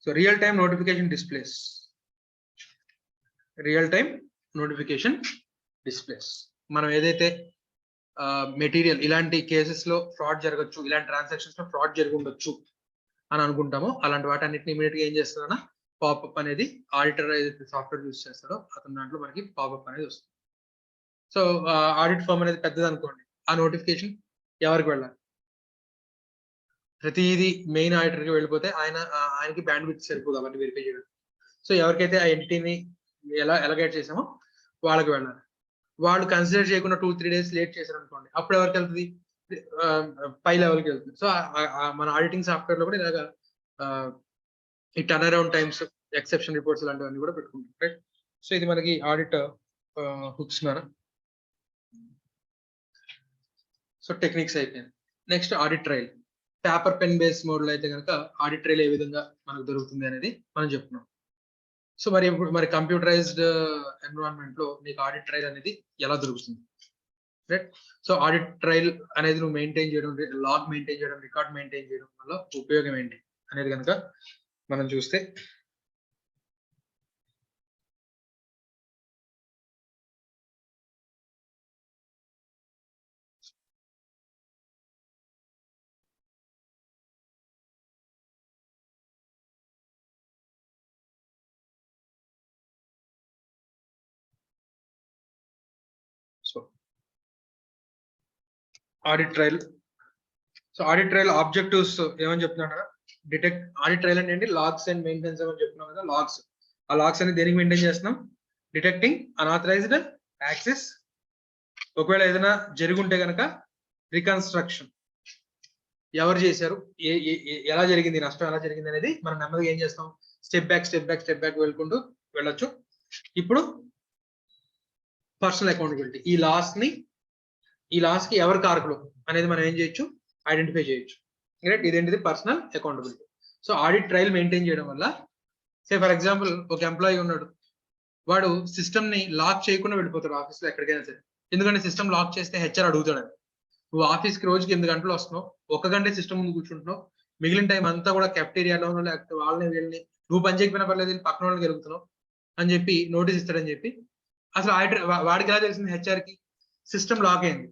So real time notification displays, మనం ఏదైతే మెటీరియల్ ఇలాంటి కేసెస్ లో ఫ్రాడ్ జరగచ్చు, ఇలాంటి ట్రాన్సాక్షన్స్ లో ఫ్రాడ్ జరిగి ఉండొచ్చు అని అనుకుంటామో అలాంటి వాటి అన్నిటిని ఇమీడియట్ గా ఏం చేస్తుందన్నా పాపప్ అనేది, ఆడిటర్ ఏదైతే సాఫ్ట్వేర్ యూజ్ చేస్తాడో అతని దాంట్లో మనకి పాపప్ అనేది వస్తుంది. సో ఆడిట్ ఫర్మ్ అనేది పెద్దది అనుకోండి, ఆ నోటిఫికేషన్ ఎవరికి వెళ్ళాలి, ప్రతిదీ మెయిన్ ఆడిటర్ కి వెళ్ళిపోతే ఆయనకి బ్యాండ్ విడ్త్ సరిపోదు అవన్నీ వెరిఫై చేయడం. సో ఎవరికైతే ఆ ఎంటిటీని ఎలగేట్ చేసామో వాళ్ళకి వెళ్ళాలి. వాళ్ళు కన్సిడర్ చేయకుండా 2-3 days లేట్ చేశారు అనుకోండి, అప్పుడు ఎవరికి వెళ్తుంది, పై లెవెల్కి వెళ్తుంది. సో మన ఆడిటింగ్ సాఫ్ట్వేర్ లో కూడా ఇలాగా ఈ turn around times, exception reports లాంటివన్నీ కూడా పెట్టుకుంటాం, రైట్. సో ఇది మనకి ఆడిట్ హుక్స్ మన. సో టెక్నిక్స్ అయిపోయింది. Next audit trail. Paper pen base mode లో అయితే కనుక ఆడిట్ ట్రయల్ ఏ విధంగా మనకు దొరుకుతుంది అనేది మనం చెప్తున్నాం. సో మరి కంప్యూటరైజ్డ్ ఎన్విరాన్మెంట్ లో నీకు ఆడిట్ ట్రయల్ అనేది ఎలా దొరుకుతుంది, రైట్. సో ఆడిట్ ట్రయల్ అనేది నువ్వు మెయింటైన్ చేయడం, లాగ్ మెయింటైన్ చేయడం, రికార్డ్ మెయింటైన్ చేయడం వల్ల ఉపయోగం ఏంటి అనేది కనుక మనం చూస్తే, so audit trial. So audit trial objectives ఏమని చెప్తున్నాడు కదా, డిటెక్ట్. ఆడిట్ ట్రయల్ అంటే ఏంటి, లాగ్స్ అండ్ మెయింటెనెన్స్ అని చెప్తున్నాం కదా. లాగ్స్, ఆ లాగ్స్ అనేది దేనికి మెయింటైన్ చేస్తున్నాం, డిటెక్టింగ్ అన్ఆథరైజ్డ్ యాక్సెస్, ఒకవేళ ఏదైనా జరిగి ఉంటే కనుక రికన్స్ట్రక్షన్, ఎవరు చేశారు, ఎలా జరిగింది, నష్టం ఎలా జరిగింది అనేది మనం నెమ్మదిగా ఏం చేస్తాం, స్టెప్ బ్యాక్ వెళ్ళొచ్చు. ఇప్పుడు పర్సనల్ అకౌంటబిలిటీ, ఈ లాస్ కి ఎవరు కారకులు అనేది మనం ఏం చేయొచ్చు, ఐడెంటిఫై చేయొచ్చు, రైట్. ఇదేంటిది, personal accountability. So audit trial maintain చేయడం వల్ల, సే ఫర్ ఎగ్జాంపుల్ ఒక ఎంప్లాయీ ఉన్నాడు, వాడు సిస్టమ్ ని లాక్ చేయకుండా వెళ్ళిపోతాడు ఆఫీస్ లో ఎక్కడికైనా సరే. ఎందుకంటే సిస్టమ్ లాక్ చేస్తే హెచ్ఆర్ అడుగుతాడు. నువ్వు ఆఫీస్ కి రోజుకి 8 గంటలు వస్తున్నావు, 1 గంటే సిస్టమ్ ముందు కూర్చుంటున్నావు, మిగిలిన టైం అంతా కూడా కెఫ్టీరియాలోనో లేకపోతే వాళ్ళని వీళ్ళని నువ్వు పని చేయకపోయినా పర్లేదు పక్కన వాళ్ళకి గెలుగుతున్నావు అని చెప్పి నోటీస్ ఇస్తాడని చెప్పి అసలు వాడికి ఎలా తెలిసింది హెచ్ఆర్ కి సిస్టమ్ లాక్ అయింది.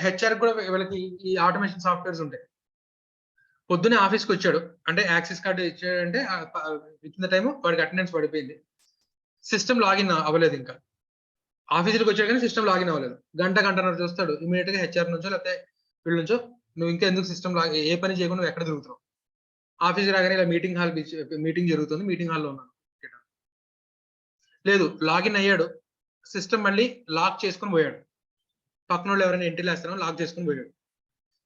హెచ్ఆర్ కూడా వీళ్ళకి ఈ ఆటోమేషన్ సాఫ్ట్వేర్స్ ఉంటాయి. పొద్దున్నే ఆఫీస్కి వచ్చాడు అంటే యాక్సెస్ కార్డు ఇచ్చాడంటే ఇచ్చిన టైం వాడికి అటెండెన్స్ పడిపోయింది, సిస్టమ్ లాగిన్ అవ్వలేదు. ఇంకా ఆఫీసులకు వచ్చాడు కానీ సిస్టమ్ లాగిన్ అవ్వలేదు. గంటన్నర చూస్తాడు, ఇమీడియట్ గా హెచ్ఆర్ నుంచో లేకపోతే వీళ్ళ నుంచో నువ్వు ఇంకా ఎందుకు సిస్టమ్ ఏ పని చేయకుండా ఎక్కడ తిరుగుతున్నావు, ఆఫీస్కి రాగానే ఇలా మీటింగ్ జరుగుతుంది, మీటింగ్ హాల్లో ఉన్నాను. లేదు, లాగిన్ అయ్యాడు, సిస్టమ్ మళ్ళీ లాక్ చేసుకుని పోయాడు, పక్కన వాళ్ళు ఎవరైనా ఎంట్రీలు వేస్తారో లాక్ చేసుకుని పోయాడు,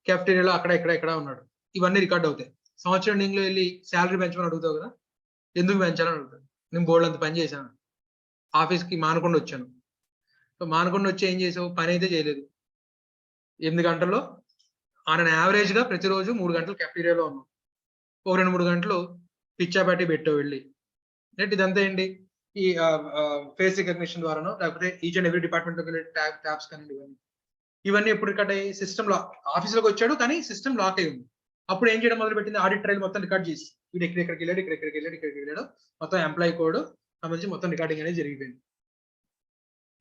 కెఫ్టీరియాలో అక్కడ ఇక్కడ ఉన్నాడు. ఇవన్నీ రికార్డ్ అవుతాయి. సంవత్సరం ఎండింగ్ లో వెళ్ళి శాలరీ పెంచమని అడుగుతావు కదా, ఎందుకు పెంచాలని అడుగుతాడు. నేను బోర్డు అంత పని చేశాను, ఆఫీస్కి మానకుండా వచ్చాను. సో మానకుండా వచ్చి ఏం చేసావు, పని అయితే చేయలేదు. 8 గంటల్లో ఆయన యావరేజ్ గా ప్రతిరోజు 3 గంటలు కెఫ్టీరియాలో ఉన్నాం, ఒక 2-3 గంటలు పిచ్చాపాటి పెట్టావు వెళ్ళి. ఇదంతా ఏంటి, ఈ ఫేస్ రికగ్నిషన్ ద్వారానో లేకపోతే ఈచ్ అండ్ ఎవ్రీ డిపార్ట్మెంట్ లో ట్యాబ్స్ కానీ ఇవన్నీ ఎప్పుడు రికార్డ్ అయ్యి సిస్టమ్ లో ఆఫీస్లోకి వచ్చాడు కానీ సిస్టమ్ లాక్ అయి ఉంది. అప్పుడు ఏం చేయడం మొదలు పెట్టింది, ఆడిట్ ట్రైల్ మొత్తం రికార్డ్ చేసి వీడు ఇక్కడికి వెళ్ళాడు మొత్తం ఎంప్లాయీ కోడ్ సంబంధించి మొత్తం రికార్డింగ్ అనేది జరిగిపోయింది.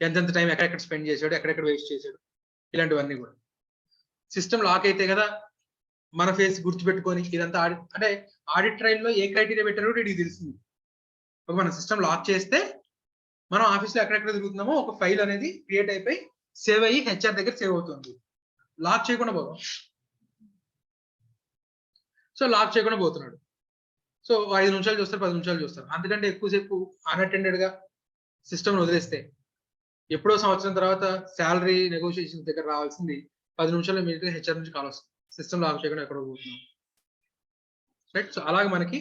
ఎంతెంత టైం ఎక్కడెక్కడ స్పెండ్ చేశాడు, ఎక్కడెక్కడ వేస్ట్ చేశాడు, ఇలాంటివన్నీ కూడా. సిస్టమ్ లాక్ అయితే కదా మన ఫేస్ గుర్తుపెట్టుకొని ఇదంతా అంటే ఆడిట్ ట్రైల్ లో ఏ క్రైటీరియా పెట్టారో వీడికి తెలిసింది. మన సిస్టమ్ లాక్ చేస్తే మనం ఆఫీస్ లో ఎక్కడెక్కడ తిరుగుతున్నామో ఒక ఫైల్ అనేది క్రియేట్ అయిపోయి సేవ్ అయ్యి హెచ్ఆర్ దగ్గర సేవ్ అవుతుంది. లాక్ చేయకుండా పోదాం. సో లాక్ చేయకుండా పోతున్నాడు. సో 5 నిమిషాలు చూస్తారు, 10 నిమిషాలు చూస్తారు, అందుకంటే ఎక్కువసేపు అన్అటెండెడ్ గా సిస్టమ్ వదిలేస్తే ఎప్పుడో సంవత్సరం తర్వాత శాలరీ నెగోషియేషన్ దగ్గర రావాల్సింది 10 నిమిషాల్లో మిగతా హెచ్ఆర్ నుంచి కాల్ వస్తుంది, సిస్టమ్ లాక్ చేయకుండా ఎక్కడో పోతున్నాం. రైట్. సో అలాగే మనకి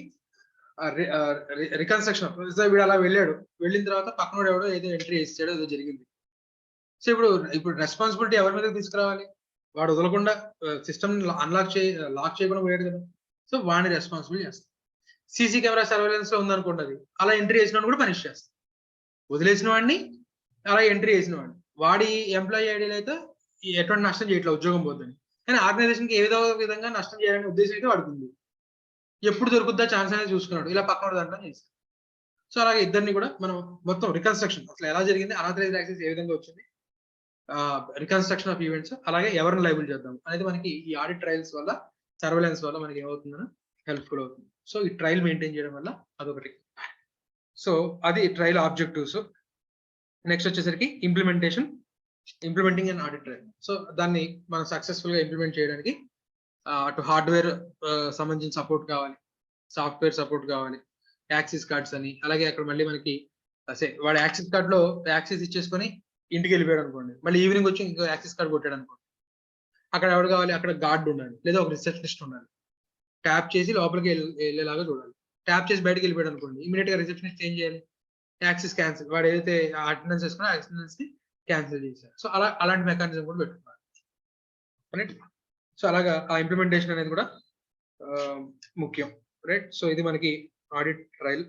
రికన్స్ట్రక్షన్ వీడు అలా వెళ్ళాడు, వెళ్ళిన తర్వాత పక్కన ఎవడో ఏదో ఎంట్రీ చేసాడో ఏదో జరిగింది. సో ఇప్పుడు రెస్పాన్సిబిలిటీ ఎవరి మీద తీసుకురావాలి, వాడు వదలకుండా సిస్టమ్ లాక్ చేయకుండా పోయాడు కదా, సో వాడిని రెస్పాన్సిబుల్ చేస్తాం. సీసీ కెమెరా సర్వేలెన్స్ లో ఉందనుకోండి, అది అలా ఎంట్రీ చేసిన కూడా పనిష్ చేస్తాం. వదిలేసిన వాడిని అలా ఎంట్రీ చేసిన వాడిని వాడి ఎంప్లాయీ ఐడియాలో అయితే ఎటువంటి నష్టం చేయట్లేదు, ఉద్యోగం పోతుంది. కానీ ఆర్గనైజేషన్ కి ఏదో విధంగా నష్టం చేయాలనే ఉద్దేశం అయితే వాడుతుంది. ఎప్పుడు దొరుకుద్దా ఛాన్స్ అనేది చూసుకున్నాడు, ఇలా పక్కన దాంట్లో చేశాడు. సో అలాగే ఇద్దరిని కూడా మనం మొత్తం రికన్స్ట్రక్షన్ అసలు ఎలా జరిగింది, అనాథరైజ్డ్ యాక్సెస్ ఏ విధంగా వచ్చింది, రికన్స్ట్రక్షన్ ఆఫ్ ఈవెంట్స్, అలాగే ఎవరిని లైబుల్ చేద్దాం అనేది మనకి ఈ ఆడిట్ ట్రయల్స్ వల్ల సర్వేలెన్స్ వల్ల మనకి ఏమవుతుందని హెల్ప్ఫుల్ అవుతుంది. సో ఈ ట్రయల్ మెయింటైన్ చేయడం వల్ల అదొకటి. సో అది ట్రయల్ ఆబ్జెక్టివ్స్. నెక్స్ట్ వచ్చేసరికి implementing and audit trial. So దాన్ని మనం సక్సెస్ఫుల్ గా ఇంప్లిమెంట్ చేయడానికి అటు హార్డ్వేర్ సంబంధించిన సపోర్ట్ కావాలి, సాఫ్ట్వేర్ సపోర్ట్ కావాలి, యాక్సెస్ కార్డ్స్ అని. అలాగే అక్కడ మళ్ళీ మనకి వాడు యాక్సెస్ కార్డ్ లో యాక్సెస్ ఇచ్చేసుకొని ఇంటికి వెళ్ళిపోయాడు అనుకోండి, మళ్ళీ ఈవినింగ్ వచ్చి ఇంకో యాక్సెస్ కార్డ్ కొట్టాడు అనుకోండి, అక్కడ ఎవరు కావాలి, అక్కడ గార్డ్ ఉండాలి లేదా ఒక రిసెప్షనిస్ట్ ఉండాలి, ట్యాప్ చేసి లోపలికి వెళ్ళేలాగా చూడాలి. ట్యాప్ చేసి బయటకు వెళ్ళిపోయాడు అనుకోండి, ఇమీడియట్ గా రిసెప్షనిస్ట్ ఏం చేయాలి, యాక్సెస్ క్యాన్సిల్, వాడు ఏదైతే అటెండెన్స్ వేసుకున్నా అటెండెన్స్ ని క్యాన్సిల్ చేశారు. సో అలాంటి మెకానిజం కూడా పెట్టుకోవాలి. సో అలాగా ఆ ఇంప్లిమెంటేషన్ అనేది కూడా ముఖ్యం. రైట్. సో ఇది మనకి ఆడిట్ ట్రయల్.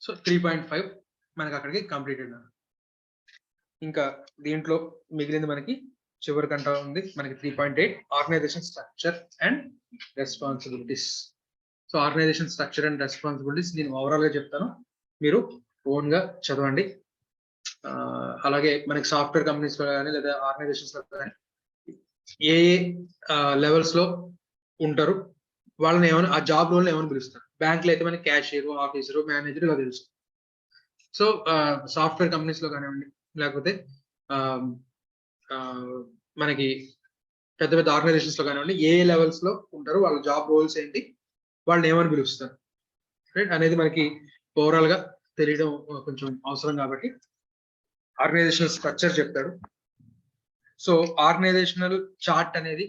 సో 3.5 మనకి అక్కడికి కంప్లీటెడ్. ఇంకా దీంట్లో మిగిలింది మనకి చివరి కంట ఉంది మనకి 3.8 organisation structure and responsibilities. So organisation structure and responsibilities నేను ఓవరాల్ గా చెప్తాను, మీరు ఓన్ గా చదవండి. అలాగే మనకి సాఫ్ట్వేర్ కంపెనీస్ లో కానీ లేదా ఆర్గనైజేషన్స్ లో కానీ ఏ లెవెల్స్ లో ఉంటారు, వాళ్ళని ఏమైనా ఆ జాబ్ రోల్ ఏమైనా పిలుస్తారు. బ్యాంకులో అయితే మనకి క్యాషియర్, ఆఫీసర్, మేనేజర్ ఇలా తెలుసు. సో సాఫ్ట్వేర్ కంపెనీస్ లో కానివ్వండి లేకపోతే మనకి పెద్ద పెద్ద ఆర్గనైజేషన్స్ లో కానివ్వండి, ఏ లెవెల్స్ లో ఉంటారు, వాళ్ళ జాబ్ రోల్స్ ఏంటి, వాళ్ళని ఏమని పిలుస్తారు రైట్ అనేది మనకి ఓవరాల్ గా తెలియడం కొంచెం అవసరం. కాబట్టి ఆర్గనైజేషనల్ స్ట్రక్చర్ చెప్తాడు. సో ఆర్గనైజేషనల్ చార్ట్ అనేది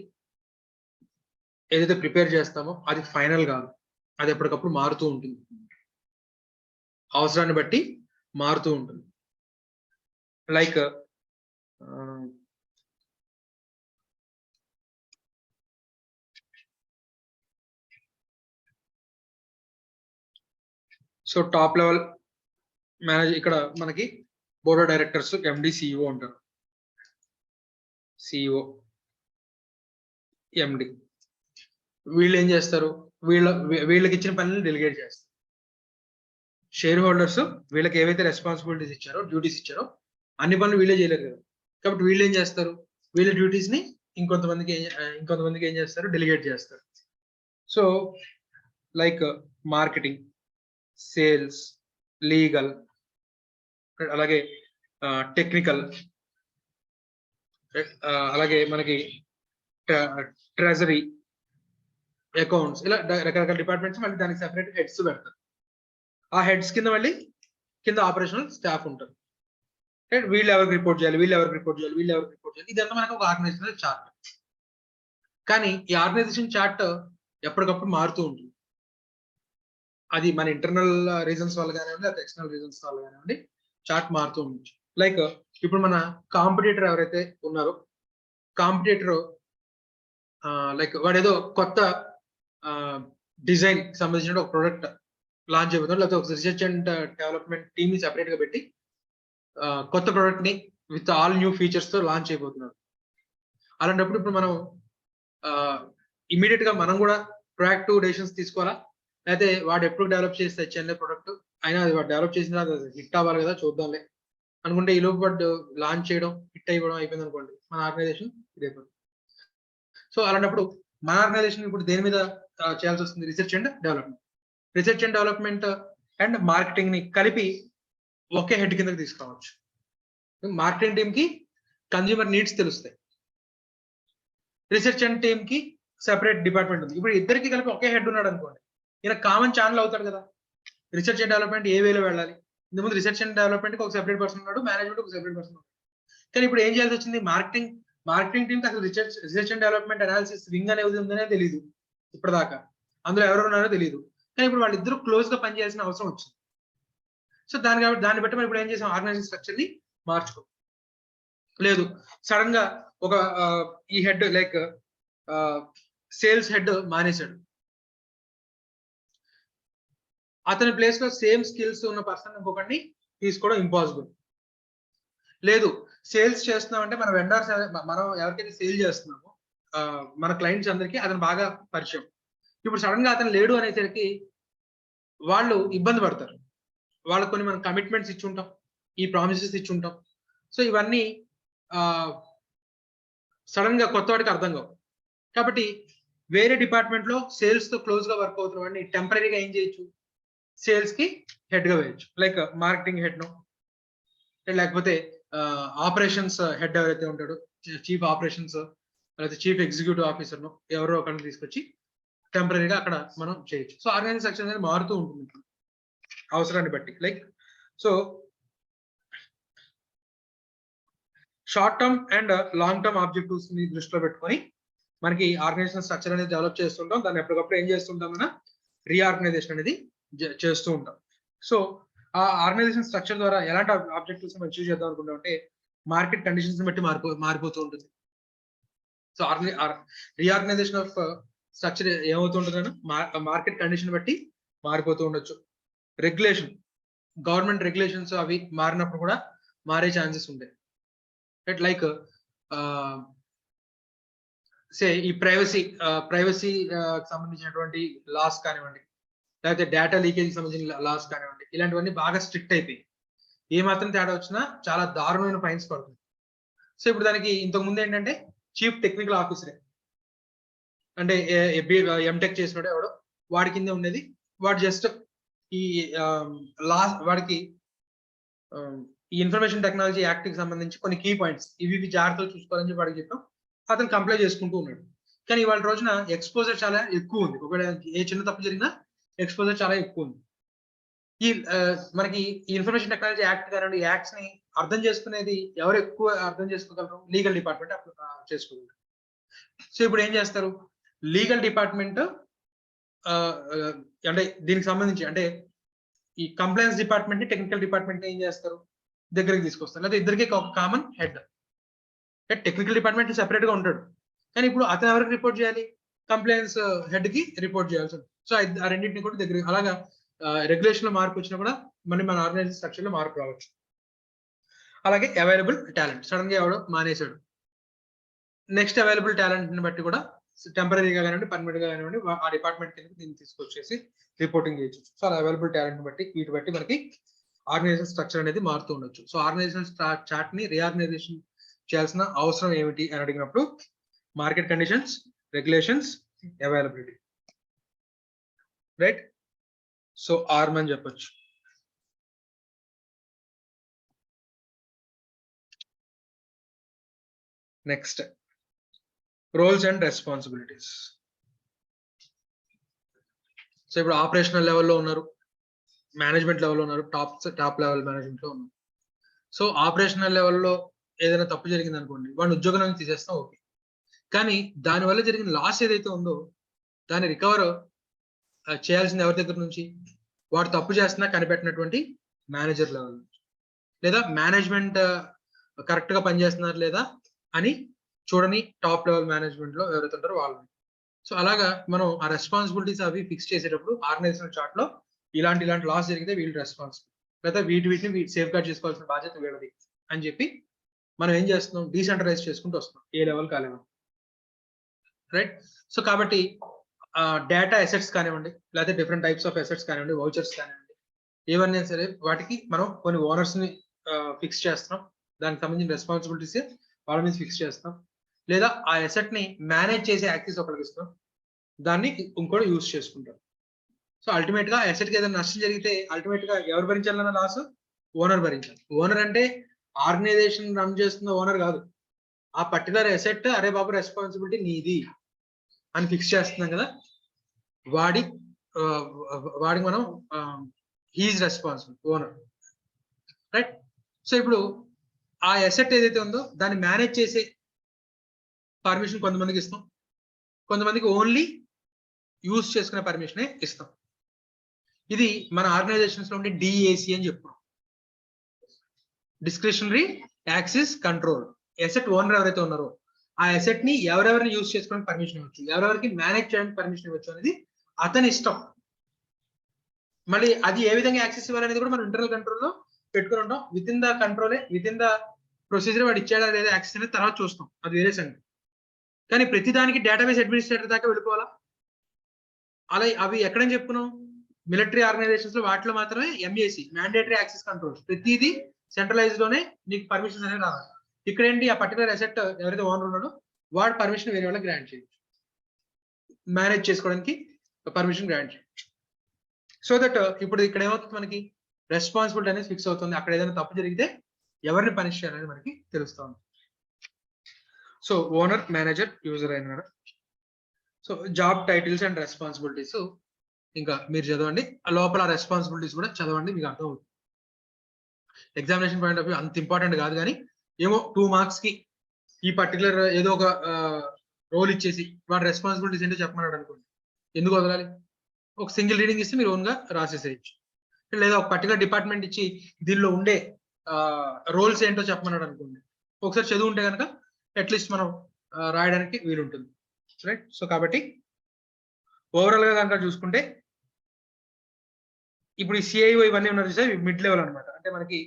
ఏదైతే ప్రిపేర్ చేస్తామో అది ఫైనల్ కాదు, అది ఎప్పటికప్పుడు మారుతూ ఉంటుంది, అవసరాన్ని బట్టి మారుతూ ఉంటుంది. Like so top level manager ఇక్కడ మనకి board of directors, MD, CEO ఉంటారు. సిఇఓ, ఎండి వీళ్ళు ఏం చేస్తారు? వీళ్ళకి ఇచ్చిన పనులను డెలిగేట్ చేస్తారు. షేర్ హోల్డర్స్ వీళ్ళకి ఏవైతే రెస్పాన్సిబిలిటీస్ ఇచ్చారో, డ్యూటీస్ ఇచ్చారో అన్ని పనులు వీళ్ళే చేయలేరు కదా. కాబట్టి వీళ్ళు ఏం చేస్తారు? వీళ్ళ డ్యూటీస్ ని ఇంకొంతమందికి ఏం చేస్తారు? డెలిగేట్ చేస్తారు. So like marketing, sales, legal, అలాగే టెక్నికల్, అలాగే మనకి ట్రెజరీ, అకౌంట్స్, ఇలా రకరకాల డిపార్ట్మెంట్స్ మళ్ళీ దానికి సెపరేట్ హెడ్స్ పెడతారు. ఆ హెడ్స్ కింద మళ్ళీ కింద ఆపరేషనల్ స్టాఫ్ ఉంటారు. వీళ్ళు ఎవరికి రిపోర్ట్ చేయాలి, వీళ్ళు ఎవరికి రిపోర్ట్ చేయాలి, వీళ్ళు ఎవరికి రిపోర్ట్ చేయాలి, ఇదంతా మనకు ఒక ఆర్గనైజేషనల్ చార్ట్. కానీ ఈ ఆర్గనైజేషన్ చార్ట్ ఎప్పటికప్పుడు మారుతూ ఉంటుంది. అది మన ఇంటర్నల్ రీజన్స్ వల్ల కానివ్వండి, లేదా ఎక్స్టర్నల్ రీజన్స్ వల్ల కానివ్వండి, చార్ట్ మారుతూ ఉండొచ్చు. లైక్ ఇప్పుడు మన కాంపిటీటర్ ఎవరైతే ఉన్నారో, కాంపిటీటర్ లైక్ వాడు ఏదో కొత్త డిజైన్ సంబంధించిన ఒక ప్రోడక్ట్ లాంచ్ చేయబోతున్నాడు, లేకపోతే ఒక రీసెర్చ్ అండ్ డెవలప్మెంట్ టీమ్ ని సెపరేట్ గా పెట్టి కొత్త ప్రోడక్ట్ ని విత్ ఆల్ న్యూ ఫీచర్స్ తో లాంచ్ చేయబోతున్నారు. అలాంటప్పుడు ఇప్పుడు మనం ఇమీడియట్ గా మనం కూడా ప్రొయాక్టివ్ డెసిషన్స్ తీసుకోవాలా, లేకపోతే వాడు ఎప్పుడు డెవలప్ చేసి తెచ్చే ప్రోడక్ట్ అయినా అది వాడు డెవలప్ చేసిన హిట్ అవ్వాలి కదా, చూద్దాంలే అనుకుంటే ఈ లోపు వాడు లాంచ్ చేయడం, హిట్ అయిపోవడం అయిపోయింది అనుకోండి, మన ఆర్గనైజేషన్ ఇదైపోతుంది. సో అలాంటప్పుడు మన ఆర్గనైజేషన్ ఇప్పుడు దేని మీద చేయాల్సి వస్తుంది? Research and development and marketing ని కలిపి ఒకే హెడ్ కిందకి తీసుకురావచ్చు. మార్కెటింగ్ టీమ్ కి కన్జ్యూమర్ నీడ్స్ తెలుస్తాయి, రీసెర్చ్ అండ్ టీమ్ కి సెపరేట్ డిపార్ట్మెంట్ ఉంది. ఇప్పుడు ఇద్దరికి కలిపి ఒకే హెడ్ ఉన్నాడు అనుకోండి, ఈయన కామన్ ఛానల్ అవుతాడు కదా. రిసెర్చ్ అండ్ డెవలప్మెంట్ ఏ వేలో వెళ్ళాలి? ఇంతకుముందు రిసెర్చ్ అండ్ డెవలప్మెంట్ కి ఒక సెపరేట్ పర్సన్ ఉన్నాడు, మేనేజ్మెంట్ ఒక సెపరేట్ పర్సన్ ఉన్నాడు. కానీ ఇప్పుడు ఏం చేయాల్సి వచ్చింది? మార్కెటింగ్ టీమ్ కి అసలు research and development analysis wing అనేది ఉందనే తెలియదు ఇప్పటిదాకా, అందులో ఎవరు ఉన్నారో తెలియదు. కానీ ఇప్పుడు వాళ్ళిద్దరూ క్లోజ్ గా పనిచేయాల్సిన అవసరం వచ్చింది. సో దాన్ని బట్టి మనం ఇప్పుడు ఏం చేసాం? ఆర్గనైజేషన్ స్ట్రక్చర్ ని మార్చుకో లేదు. సడన్ గా ఒక ఈ హెడ్ లైక్ సేల్స్ హెడ్ మానేశాడు, అతని ప్లేస్ లో సేమ్ స్కిల్స్ ఉన్న పర్సన్ ఇంకొకరిని తీసుకోవడం ఇంపాసిబుల్. లేదు, సేల్స్ చేస్తున్నాం అంటే మన వెండర్స్, మనం ఎవరికైతే సేల్ చేస్తున్నామో మన క్లయింట్స్ అందరికీ అతను బాగా పరిచయం. ఇప్పుడు సడన్ గా అతను లేడు అనేసరికి వాళ్ళు ఇబ్బంది పడతారు. వాళ్ళకి కొన్ని మనం కమిట్మెంట్స్ ఇచ్చి ఉంటాం, ఈ ప్రామిసెస్ ఇచ్చి ఉంటాం. సో ఇవన్నీ సడన్ గా కొత్త వాడికి అర్థం కావు. కాబట్టి వేరే డిపార్ట్మెంట్ లో సేల్స్ తో క్లోజ్ గా వర్క్ అవుతున్న వాడిని టెంపరీగా ఏం చేయొచ్చు? సేల్స్ కి హెడ్ గా వేయచ్చు, లైక్ మార్కెటింగ్ హెడ్ నో, లేకపోతే ఆపరేషన్స్ హెడ్ ఎవరైతే ఉంటాడో, చీఫ్ ఆపరేషన్స్ లేకపోతే చీఫ్ ఎగ్జిక్యూటివ్ ఆఫీసర్ నో ఎవరో ఒకరిని తీసుకొచ్చి టెంపరీగా అక్కడ మనం చేయొచ్చు. సో ఆర్గనైజేషన్ స్ట్రక్చర్ అనేది మారుతూ ఉంటుంది అవసరాన్ని బట్టి. Like so short term and long term objectives ని దృష్టిలో పెట్టుకొని మనకి ఆర్గనైజేషన్ స్ట్రక్చర్ అనేది డెవలప్ చేస్తుంటాం. దాన్ని ఎప్పటికప్పుడు ఏం చేస్తుంటాం? మన రీఆర్గనైజేషన్ అనేది చేస్తూ ఉంటాం. సో ఆ ఆర్గనైజేషన్ స్ట్రక్చర్ ద్వారా ఎలాంటి ఆబ్జెక్టివ్స్ మనం అచీవ్ చేద్దాం అనుకుంటాం అంటే మార్కెట్ కండిషన్స్ బట్టి మారిపోతూ ఉంటుంది. సో రీఆర్గనైజేషన్ ఆఫ్ స్ట్రక్చర్ ఏమవుతుంటుందని మార్కెట్ కండిషన్ బట్టి మారిపోతూ ఉండొచ్చు. రెగ్యులేషన్, గవర్నమెంట్ రెగ్యులేషన్స్ అవి మారినప్పుడు కూడా మారే ఛాన్సెస్ ఉంటాయి. లైక్ సే ఈ ప్రైవసీ సంబంధించినటువంటి లాస్ కానివ్వండి, లేకపోతే డేటా లీకేజ్ సంబంధించిన లాస్ కానివ్వండి, ఇలాంటివన్నీ బాగా స్ట్రిక్ట్ అయిపోయి ఏ మాత్రం తేడా వచ్చినా చాలా దారుణమైన ఫైన్స్ పడుతుంది. సో ఇప్పుడు దానికి ఇంతకు ముందు ఏంటంటే చీఫ్ టెక్నికల్ ఆఫీసరే, అంటే ఎంటెక్ చేసినాడు ఎవడో వాడి కింద ఉండేది. వాడు జస్ట్ ఈ వాడికి ఈ ఇన్ఫర్మేషన్ టెక్నాలజీ యాక్ట్ కి సంబంధించి కొన్ని కీ పాయింట్స్ ఇవి జాగ్రత్తలు చూసుకోవాలని చెప్పి వాడికి చెప్పాం. అతను కంప్లై చేసుకుంటూ ఉన్నాడు. కానీ ఇవాళ రోజున ఎక్స్పోజర్ చాలా ఎక్కువ ఉంది. ఒకవేళ ఏ చిన్న తప్పు జరిగినా ఎక్స్పోజర్ చాలా ఎక్కువ ఉంది. ఈ మనకి ఈ ఇన్ఫర్మేషన్ టెక్నాలజీ యాక్ట్ కానివ్వండి, యాక్ట్స్ ని అర్థం చేసుకునేది ఎవరు ఎక్కువ అర్థం చేసుకోగలరు? లీగల్ డిపార్ట్మెంట్ చేసుకోగలరు. సో ఇప్పుడు ఏం చేస్తారు? లీగల్ డిపార్ట్మెంట్ అంటే దీనికి సంబంధించి అంటే ఈ కంప్లైన్స్ డిపార్ట్మెంట్ ని టెక్నికల్ డిపార్ట్మెంట్ ఏం చేస్తారు? దగ్గరికి తీసుకొస్తారు. లేదా ఇద్దరికి ఒక common head. Technical department separate గా ఉంటాడు, కానీ ఇప్పుడు అతను ఎవరికి రిపోర్ట్ చేయాలి? కంప్లైన్స్ హెడ్ కి రిపోర్ట్ చేయాల్సి ఉంది. సో ఆ రెండింటిని కూడా దగ్గర అలాగా రెగ్యులేషన్ లో మార్పు వచ్చినా కూడా మన ఆర్గనైజేషన్ స్ట్రక్చర్ లో మార్పు రావచ్చు. అలాగే అవైలబుల్ టాలెంట్, సడన్ గా ఎవడో మానేశాడు, నెక్స్ట్ అవైలబుల్ టాలెంట్ ని బట్టి కూడా టెంపరీగా కానివ్వండి పర్మనెంట్ గా కానివ్వండి ఆ డిపార్ట్మెంట్ కింద దీన్ని తీసుకొచ్చేసి రిపోర్టింగ్ చేయొచ్చు. సో అవైలబుల్ టాలెంట్ బట్టి వీటి బట్టి మనకి ఆర్గనైజేషన్ స్ట్రక్చర్ అనేది మారుతూ ఉండొచ్చు. సో ఆర్గనైజేషన్ చార్ట్ ని రీఆర్గనైజేషన్ చేయాల్సిన అవసరం ఏమిటి అని అడిగినప్పుడు market conditions, regulations, availability, right. So arm అని చెప్పొచ్చు. Next roles and responsibilities. So ఇప్పుడు ఆపరేషనల్ లెవెల్లో ఉన్నారు, మేనేజ్మెంట్ లెవెల్లో ఉన్నారు, టాప్ లెవెల్ మేనేజ్మెంట్ లో ఉన్నారు. సో ఆపరేషనల్ లెవెల్లో ఏదైనా తప్పు జరిగింది అనుకోండి, వాడిని ఉద్యోగం నుంచి తీసేస్తాం, ఓకే. కానీ దానివల్ల జరిగిన లాస్ ఏదైతే ఉందో దాన్ని రికవర్ చేయాల్సింది ఎవరి దగ్గర నుంచి? వాడు తప్పు చేస్తున్నా కనిపెట్టినటువంటి మేనేజర్ లెవెల్ నుంచి, లేదా మేనేజ్మెంట్ కరెక్ట్ గా పనిచేస్తున్నారు లేదా అని చూడని టాప్ లెవెల్ మేనేజ్మెంట్ లో ఎవరైతే ఉంటారో వాళ్ళని. సో అలాగా మనం ఆ రెస్పాన్సిబిలిటీస్ అవి ఫిక్స్ చేసేటప్పుడు ఆర్గనైజేషన్ చార్ట్ లో ఇలాంటి లాస్ జరిగితే వీళ్ళు రెస్పాన్సిబుల్, లేదా వీటిని సేఫ్ గార్డ్ చేసుకోవాల్సిన బాధ్యత వీళ్ళది అని చెప్పి మనం ఏం చేస్తున్నాం, డీసెంట్రలైజ్ చేసుకుంటూ వస్తున్నాం ఏ లెవెల్ కా లెవెల్, రైట్. సో కాబట్టి డేటా అసెట్స్ కానివ్వండి, లేదా డిఫరెంట్ టైప్స్ ఆఫ్ అసెట్స్ కానివ్వండి, వౌచర్స్ కానివ్వండి, ఏవన్నీ సరే వాటికి మనం కొన్ని ఓనర్స్ ని ఫిక్స్ చేస్తున్నాం, దానికి సంబంధించిన రెస్పాన్సిబిలిటీస్ వాళ్ళ మీద ఫిక్స్ చేస్తాం, లేదా ఆ అసెట్ ని మేనేజ్ చేసే యాక్సెస్ ఒకరికి ఇస్తాం, దాన్ని ఇంకోటి యూజ్ చేసుకుంటాం. సో అల్టిమేట్ గా అసెట్ కి ఏదైనా నష్టం జరిగితే అల్టిమేట్ గా ఎవరు భరించాలన్న లాస్? ఓనర్ భరించాలి. ఓనర్ అంటే ఆర్గనైజేషన్ రన్ చేస్తున్న ఓనర్ కాదు, ఆ పర్టికులర్ అసెట్ అరే బాబు రెస్పాన్సిబిలిటీ నీది అని ఫిక్స్ చేస్తున్నాం కదా, వాడికి మనం he's responsible, owner, right. So ఇప్పుడు ఆ అసెట్ ఏదైతే ఉందో దాన్ని మేనేజ్ చేసే పర్మిషన్ కొంతమందికి ఇస్తాం, కొంతమందికి ఓన్లీ యూజ్ చేసుకునే పర్మిషనే ఇస్తాం. ఇది మన ఆర్గనైజేషన్స్ లో ఉండే డిఏసి అని చెప్పుకున్నాం, discretionary access control. Asset owner ఎవరైతే ఉన్నారో ఆ అసెట్ ని ఎవరెవరిని యూజ్ చేసుకోవడానికి పర్మిషన్ ఇవ్వచ్చు, ఎవరెవరికి మేనేజ్ చేయడానికి పర్మిషన్ ఇవ్వచ్చు అనేది అతని ఇష్టం. మళ్ళీ అది ఏ విధంగా యాక్సెస్ ఇవ్వాలనేది కూడా మనం ఇంటర్నల్ కంట్రోల్ లో పెట్టుకుని ఉంటాం. విత్ ఇన్ ద కంట్రోలే, విత్ ఇన్ ద ప్రొసీజర్ వాడు ఇచ్చాడా లేదా యాక్సెస్ అనేది తర్వాత చూస్తాం, అది వేరే సంగతి. కానీ ప్రతి దానికి డేటాబేస్ అడ్మినిస్ట్రేటర్ దాకా వెళ్ళిపోవాలా? అలా అవి ఎక్కడని చెప్పుకున్నాం, మిలిటరీ ఆర్గనైజేషన్స్ లో వాటిలో మాత్రమే ఎంఏసి, మ్యాండేటరీ యాక్సెస్ కంట్రోల్స్, ప్రతిదీ సెంట్రలైజ్ లోనే నీకు పర్మిషన్స్ అనేది రావాలి. ఇక్కడ ఏంటి, ఆ పర్టికులర్ అసెట్ ఎవరైతే ఓనర్ ఉన్నాడో వాడు పర్మిషన్ వేరే వాళ్ళకి గ్రాంట్ చేయొచ్చు, మేనేజ్ చేసుకోవడానికి పర్మిషన్ గ్రాంట్ చేయొచ్చు. సో దట్ ఇప్పుడు ఇక్కడ ఏమవుతుంది, మనకి రెస్పాన్సిబిలిటీ అనేది ఫిక్స్ అవుతుంది. అక్కడ ఏదైనా తప్పు జరిగితే ఎవరిని పనిష్ చేయాలనేది మనకి తెలుస్తుంది. సో ఓనర్, మేనేజర్, యూజర్ అయినారు. So job titles and responsibilities ఇంకా మీరు చదవండి, లోపల రెస్పాన్సిబిలిటీస్ కూడా చదవండి, మీకు అర్థం అవుతుంది. ఎగ్జామినేషన్ పాయింట్ ఆఫ్ వ్యూ అంత ఇంపార్టెంట్ కాదు, కానీ ఏమో 2 మార్క్స్ కి ఈ పర్టికులర్ ఏదో ఒక రోల్ ఇచ్చేసి వాడి రెస్పాన్సిబిలిటీస్ ఏంటో చెప్పమన్నాడు అనుకోండి, ఎందుకు వదలాలి? ఒక సింగిల్ రీడింగ్ ఇస్తే మీరు ఓన్ గా రాసేసేయచ్చు. లేదా ఒక పర్టికులర్ డిపార్ట్మెంట్ ఇచ్చి దీనిలో ఉండే రోల్స్ ఏంటో చెప్పమన్నాడు అనుకోండి, ఒకసారి చదువు ఉంటే కనుక అట్లీస్ట్ మనం రాయడానికి వీలుంటుంది, రైట్. సో కాబట్టి ఓవరాల్ గా కనుక చూసుకుంటే ఇప్పుడు ఈ సిఐఓ ఇవన్నీ ఉన్నారు సార్, మిడ్ లెవెల్ అనమాట. అంటే మనకి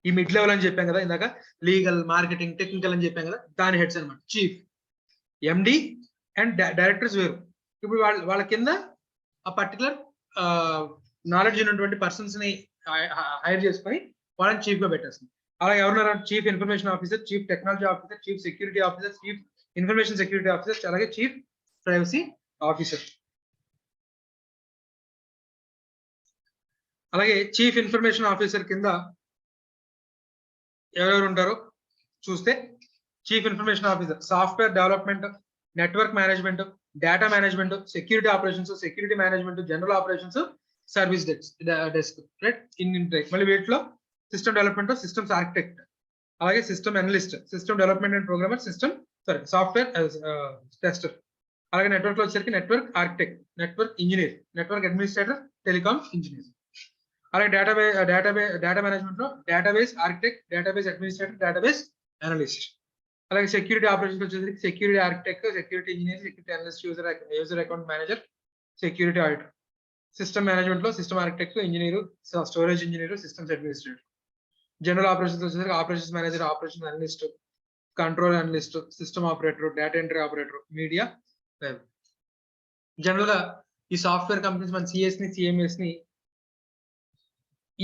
ఈ మిడ్ లెవెల్ అని చెప్పాం కదా ఇందాక, లీగల్, మార్కెటింగ్, టెక్నికల్ అని చెప్పాం కదా, దాని హెడ్స్ అనమాట. చీఫ్, ఎండి అండ్ డైరెక్టర్స్ వేరు. ఇప్పుడు వాళ్ళ కింద ఆ పర్టికులర్ నాలెడ్జ్ ఉన్నటువంటి పర్సన్స్ ని హైర్ చేసుకొని వాళ్ళని చీఫ్ గా పెట్టేస్తుంది. అలాగే ఎవరున్నారు, chief information officer, chief technology officer, chief security officer, chief information security officer, అలాగే చీఫ్ ప్రైవసీ ఆఫీసర్. అలాగే చీఫ్ ఇన్ఫర్మేషన్ ఆఫీసర్ కింద ఎవరెవరు ఉంటారో చూస్తే, chief information officer software development, network management, data management, security operations, security management, general operations, service desk, right. మళ్ళీ వీటిలో system development, systems architect, అలాగే system analyst, system development and programmer, software tester. అలాగే network లో వచ్చేసరికి network architect, network engineer, network administrator, telecom engineer. అలాగే data management లో database architect, database administrator, database analyst. అలాగే security operations వచ్చేసరికి security architect, security engineer, security analyst, user account manager, security auditor. System management లో system architect, engineer, storage engineer, systems administrator. General operations వచ్చేసరికి operations manager, operation analyst, control analyst, system operator, data entry operator, media web. General గా ఈ software companies మన CS ని, CMS ని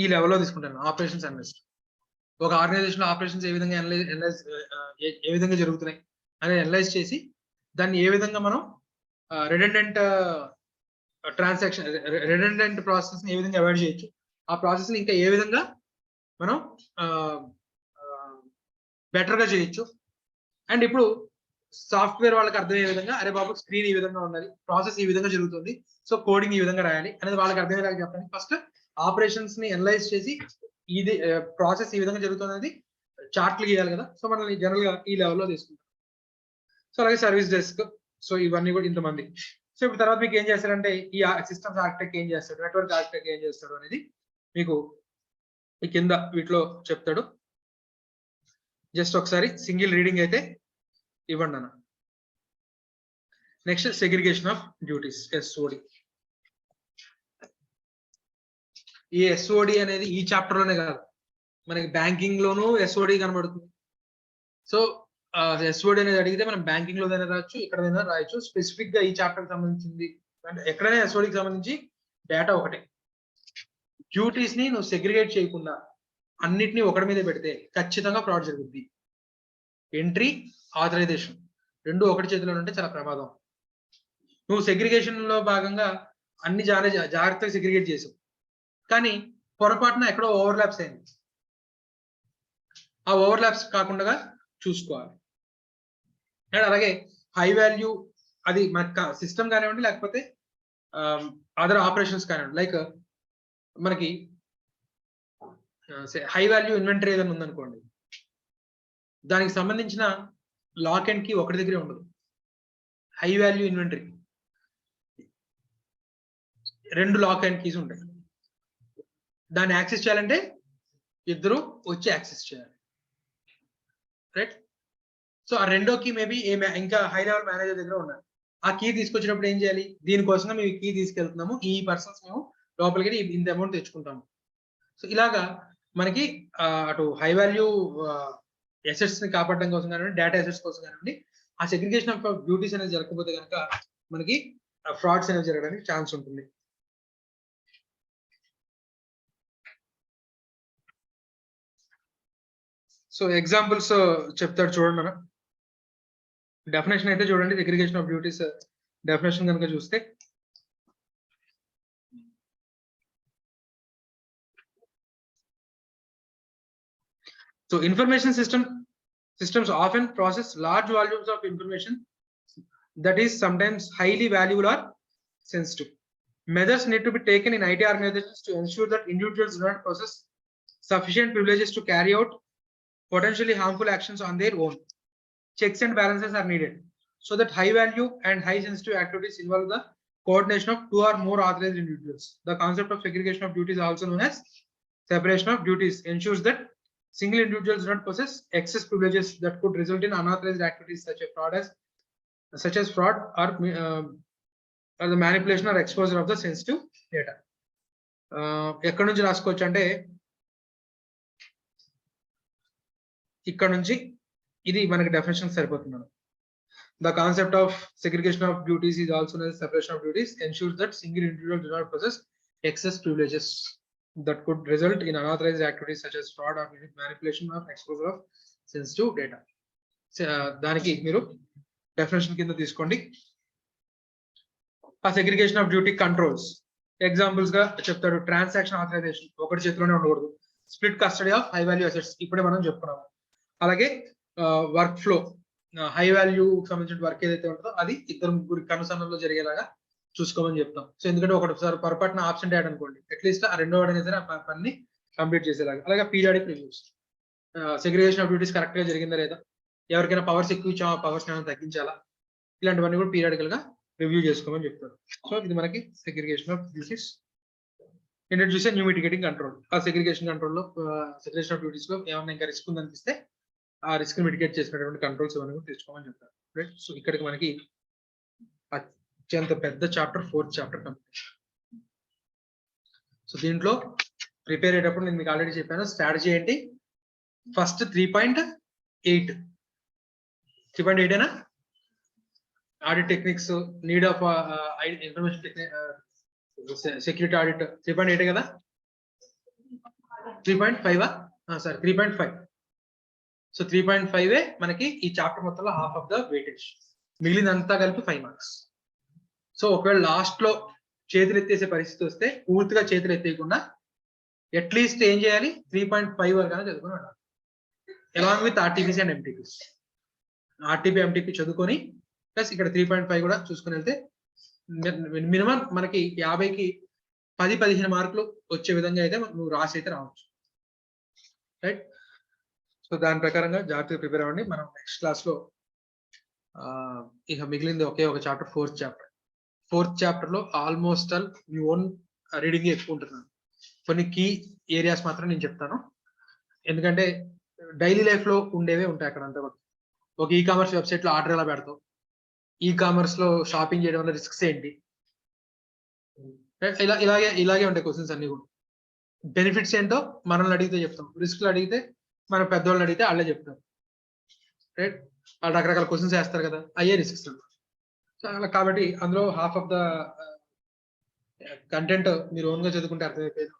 ఈ లెవెల్లో తీసుకుంటాను. ఆపరేషన్స్ అనలిస్ట్ ఒక ఆర్గనైజేషన్ ఆపరేషన్స్ ఏ విధంగా ఏ విధంగా జరుగుతున్నాయి అనేది అనలైజ్ చేసి దాన్ని ఏ విధంగా మనం రిడెండెంట్ ట్రాన్సాక్షన్, రిడెండెంట్ ప్రాసెస్ ఏ విధంగా అవాయిడ్ చేయొచ్చు, ఆ ప్రాసెస్ ఇంకా ఏ విధంగా మనం బెటర్ గా చేయొచ్చు. అండ్ ఇప్పుడు సాఫ్ట్వేర్ వాళ్ళకి అర్థమయ్యే విధంగా, అరే బాబు స్క్రీన్ ఈ విధంగా ఉన్నది, ప్రాసెస్ ఈ విధంగా జరుగుతుంది, సో కోడింగ్ ఈ విధంగా రాయాలి అనేది వాళ్ళకి అర్థమయ్యేలాగా చెప్పడానికి ఫస్ట్ ఆపరేషన్స్ ని అనలైజ్ చేసి ఇది ప్రాసెస్ ఈ విధంగా జరుగుతుంది అనేది చార్ట్లు గీయాలి కదా. సో మనల్ని జనరల్ గా ఈ లెవెల్లో తీసుకుంటాం. సో అలాగే సర్వీస్ డెస్క్, సో ఇవన్నీ కూడా ఇంతమంది. సో ఇప్పుడు తర్వాత మీకు ఏం చేస్తారంటే ఈ సిస్టమ్స్ ఆర్కిటెక్ట్ ఏం చేస్తాడు, నెట్వర్క్ ఆర్కిటెక్ట్ ఏం చేస్తాడు అనేది మీకు ఈ కింద వీటిలో చెప్తాడు. జస్ట్ ఒకసారి సింగిల్ రీడింగ్ అయితే ఇవ్వండి అన్న. Next segregation of duties, SOD. ఈ ఎస్ఓడి అనేది ఈ చాప్టర్ లోనే కాదు, మనకి బ్యాంకింగ్ లోనూ ఎస్ఓడి కనబడుతుంది. సో ఎస్ఓడి అనేది అడిగితే మనం బ్యాంకింగ్ లో రాయొచ్చు, ఎక్కడైనా రాయొచ్చు. స్పెసిఫిక్ గా ఈ చాప్టర్ కి సంబంధించింది అంటే ఎక్కడైనా ఎస్ఓడికి సంబంధించి డేటా ఒకటే. డ్యూటీస్ ని నువ్వు సెగ్రిగేట్ చేయకుండా అన్నిటినీ ఒకటి మీద పెడితే ఖచ్చితంగా ఫ్రాడ్ జరుగుద్ది. ఎంట్రీ, ఆథరైజేషన్ రెండు ఒకటి చేతిలో ఉంటే చాలా ప్రమాదం. నువ్వు సెగ్రిగేషన్ లో భాగంగా అన్ని జాగ్రత్తగా సెగ్రిగేట్ చేసావు, కానీ పొరపాటున ఎక్కడో ఓవర్లాప్స్ అయింది. ఆ ఓవర్లాప్స్ కాకుండా చూసుకోవాలి. అండ్ అలాగే హై వాల్యూ, అది మన సిస్టమ్ కానివ్వండి లేకపోతే అదర్ ఆపరేషన్స్ కానివ్వండి, లైక్ మనకి హై వాల్యూ ఇన్వెంటరీ ఏదైనా ఉందనుకోండి, దానికి సంబంధించిన లాక్ అండ్ కీ ఒకటి దగ్గరే ఉండదు. High value inventory 2 lock and keys ఉంటాయి. దాన్ని యాక్సెస్ చేయాలంటే ఇద్దరు వచ్చి యాక్సెస్ చేయాలి, రైట్? సో ఆ రెండో కీ మేబీ ఇంకా హై లెవెల్ మేనేజర్ దగ్గర ఉన్నారు. ఆ కీ తీసుకొచ్చినప్పుడు ఏం చేయాలి, దీనికోసంగా మేము కీ తీసుకెళ్తున్నాము, ఈ పర్సన్స్ మేము లోపలికి ఇంత అమౌంట్ తెచ్చుకుంటాము. సో ఇలాగా మనకి అటు హై వాల్యూ అసెట్స్ ని కాపాడడం కోసం కానివ్వండి, డేటా అసెట్స్ కోసం కానివ్వండి, ఆ సెగ్రిగేషన్ ఆఫ్ డ్యూటీస్ అనేది జరగకపోతే కనుక మనకి ఫ్రాడ్స్ అనేవి జరగడానికి ఛాన్స్ ఉంటుంది. సో ఎగ్జాంపుల్స్ చెప్తాడు చూడండి అన్న. డెఫినేషన్ అయితే చూడండి, సెగ్రిగేషన్ ఆఫ్ డ్యూటీస్ డెఫినేషన్ కనుక చూస్తే, so information systems often process large volumes of information that is sometimes highly valuable or sensitive. Measures need to be taken in IT organizations to ensure that individuals do not possess sufficient privileges to carry out potentially harmful actions on their own. Checks and balances are needed so that high value and high sensitive activities involve the coordination of 2 or more authorized individuals. The concept of segregation of duties, also known as separation of duties, ensures that single individuals do not possess excess privileges that could result in unauthorized activities such as fraud or the manipulation or exposure of the sensitive data. ఎక్కడ నుంచి రాసుకోవచ్చు అంటే ఇక్కడ నుంచి ఇది మనకి definition సరిపోతుంది. The concept of segregation of duties is also known as separation of duties, ensures that single individuals do not possess excess privileges that could result in unauthorized activities such as fraud or manipulation of exposure of sensitive data. దానికి మీరు definition కింద తీసుకోండి. ఆ segregation of duty controls examples గా చెప్తాడు. Transaction authorisation ఒకటి చేతిలోనే ఉండకూడదు. Split custody of high value assets ఇప్పుడే మనం చెప్పుకున్నాము. అలాగే వర్క్ ఫ్లో, హై వాల్యూ సంబంధించిన వర్క్ ఏదైతే ఉంటుందో అది ఇద్దరు ముగ్గురు కనుసన్నలో జరిగేలాగా చూసుకోమని చెప్తాం. సో ఎందుకంటే ఒకటిసారి పొరపాటున ఆబ్సెంట్ అయ్యాడు అనుకోండి, అట్లీస్ట్ ఆ రెండో వాడైనా సరే ఆ పని కంప్లీట్ చేసేలాగా. అలాగే periodic reviews, segregation of duties correct గా జరిగిందా లేదా, ఎవరికైనా పవర్స్ ఎక్కువ ఇచ్చామా, పవర్స్ ఏమైనా తగ్గించాలా, ఇలాంటివన్నీ కూడా పీరియాడికల్ గా రివ్యూ చేసుకోమని చెప్తారు. సో ఇది మనకి segregation of duties. Introduce new mitigating control. ఆ సెగ్రిగేషన్ కంట్రోల్ లో సెగ్రిగేషన్ ఆఫ్ డ్యూటీస్ లో ఏమైనా ఇంకా రిస్క్ ఉందనిపిస్తే ఆ రిస్క్ మిటిగేట్ చేసినటువంటి కంట్రోల్స్ ఇవన్నీ కూడా తెచ్చుకోమని చెప్తారు, రైట్? సో ఇక్కడికి మనకి అత్యంత పెద్ద chapter 4th chapter complete. So దీంట్లో ప్రిపేర్ అయ్యేటప్పుడు నేను మీకు ఆల్రెడీ చెప్పాను స్ట్రాటజీ ఏంటి, ఫస్ట్ 3.8 ఏనా audit techniques, need of information security audit 3.8 కదా, 3.5 సారీ 3.5. సో 3.5 మనకి ఈ చాప్టర్ మొత్తంలో హాఫ్ ఆఫ్ ద వెయిటేజ్, మిగిలినంతా కలిపి 5 మార్క్స్. సో ఒకవేళ లాస్ట్ లో చేతులు ఎత్తేసే పరిస్థితి వస్తే పూర్తిగా చేతులు ఎత్తేయకుండా అట్లీస్ట్ ఏం చేయాలి 3.5 వరకు చదువుకుని ఉండాలి, along with RTPC and MTPs. RTP MTP చదువుకొని ప్లస్ ఇక్కడ 3.5 కూడా చూసుకుని వెళ్తే మినిమం మనకి 50కి 10-15 మార్కులు వచ్చే విధంగా అయితే నువ్వు రాసి అయితే రావచ్చు, రైట్. సో దాని ప్రకారంగా జాగ్రత్తగా ప్రిపేర్ అవ్వండి. మనం నెక్స్ట్ క్లాస్ లో ఇక మిగిలింది ఒకే ఒక చాప్టర్, ఫోర్త్ చాప్టర్ లో ఆల్మోస్ట్ ఆల్ మీ ఓన్ రీడింగ్ ఎక్కువ ఉంటున్నాను. కొన్ని కీ ఏరియాస్ మాత్రం నేను చెప్తాను, ఎందుకంటే డైలీ లైఫ్ లో ఉండేవే ఉంటాయి అక్కడ అంతా. ఒక ఈ కామర్స్ వెబ్సైట్ లో ఆర్డర్ ఎలా పెడతావు, ఈ కామర్స్ లో షాపింగ్ చేయడం వల్ల రిస్క్స్ ఏంటి, ఇలాగే ఉంటాయి క్వశ్చన్స్ అన్ని కూడా. బెనిఫిట్స్ ఏంటో మనల్ని అడిగితే చెప్తాం, రిస్క్లు అడిగితే మన పెద్దవాళ్ళని అడిగితే వాళ్ళే చెప్తారు, రైట్. వాళ్ళు రకరకాల క్వశ్చన్స్ వేస్తారు కదా, అయ్యే రిస్క్స్. కాబట్టి అందులో హాఫ్ ఆఫ్ ద కంటెంట్ మీరు ఓన్ గా చదువుకుంటే అర్థమైపోయింది.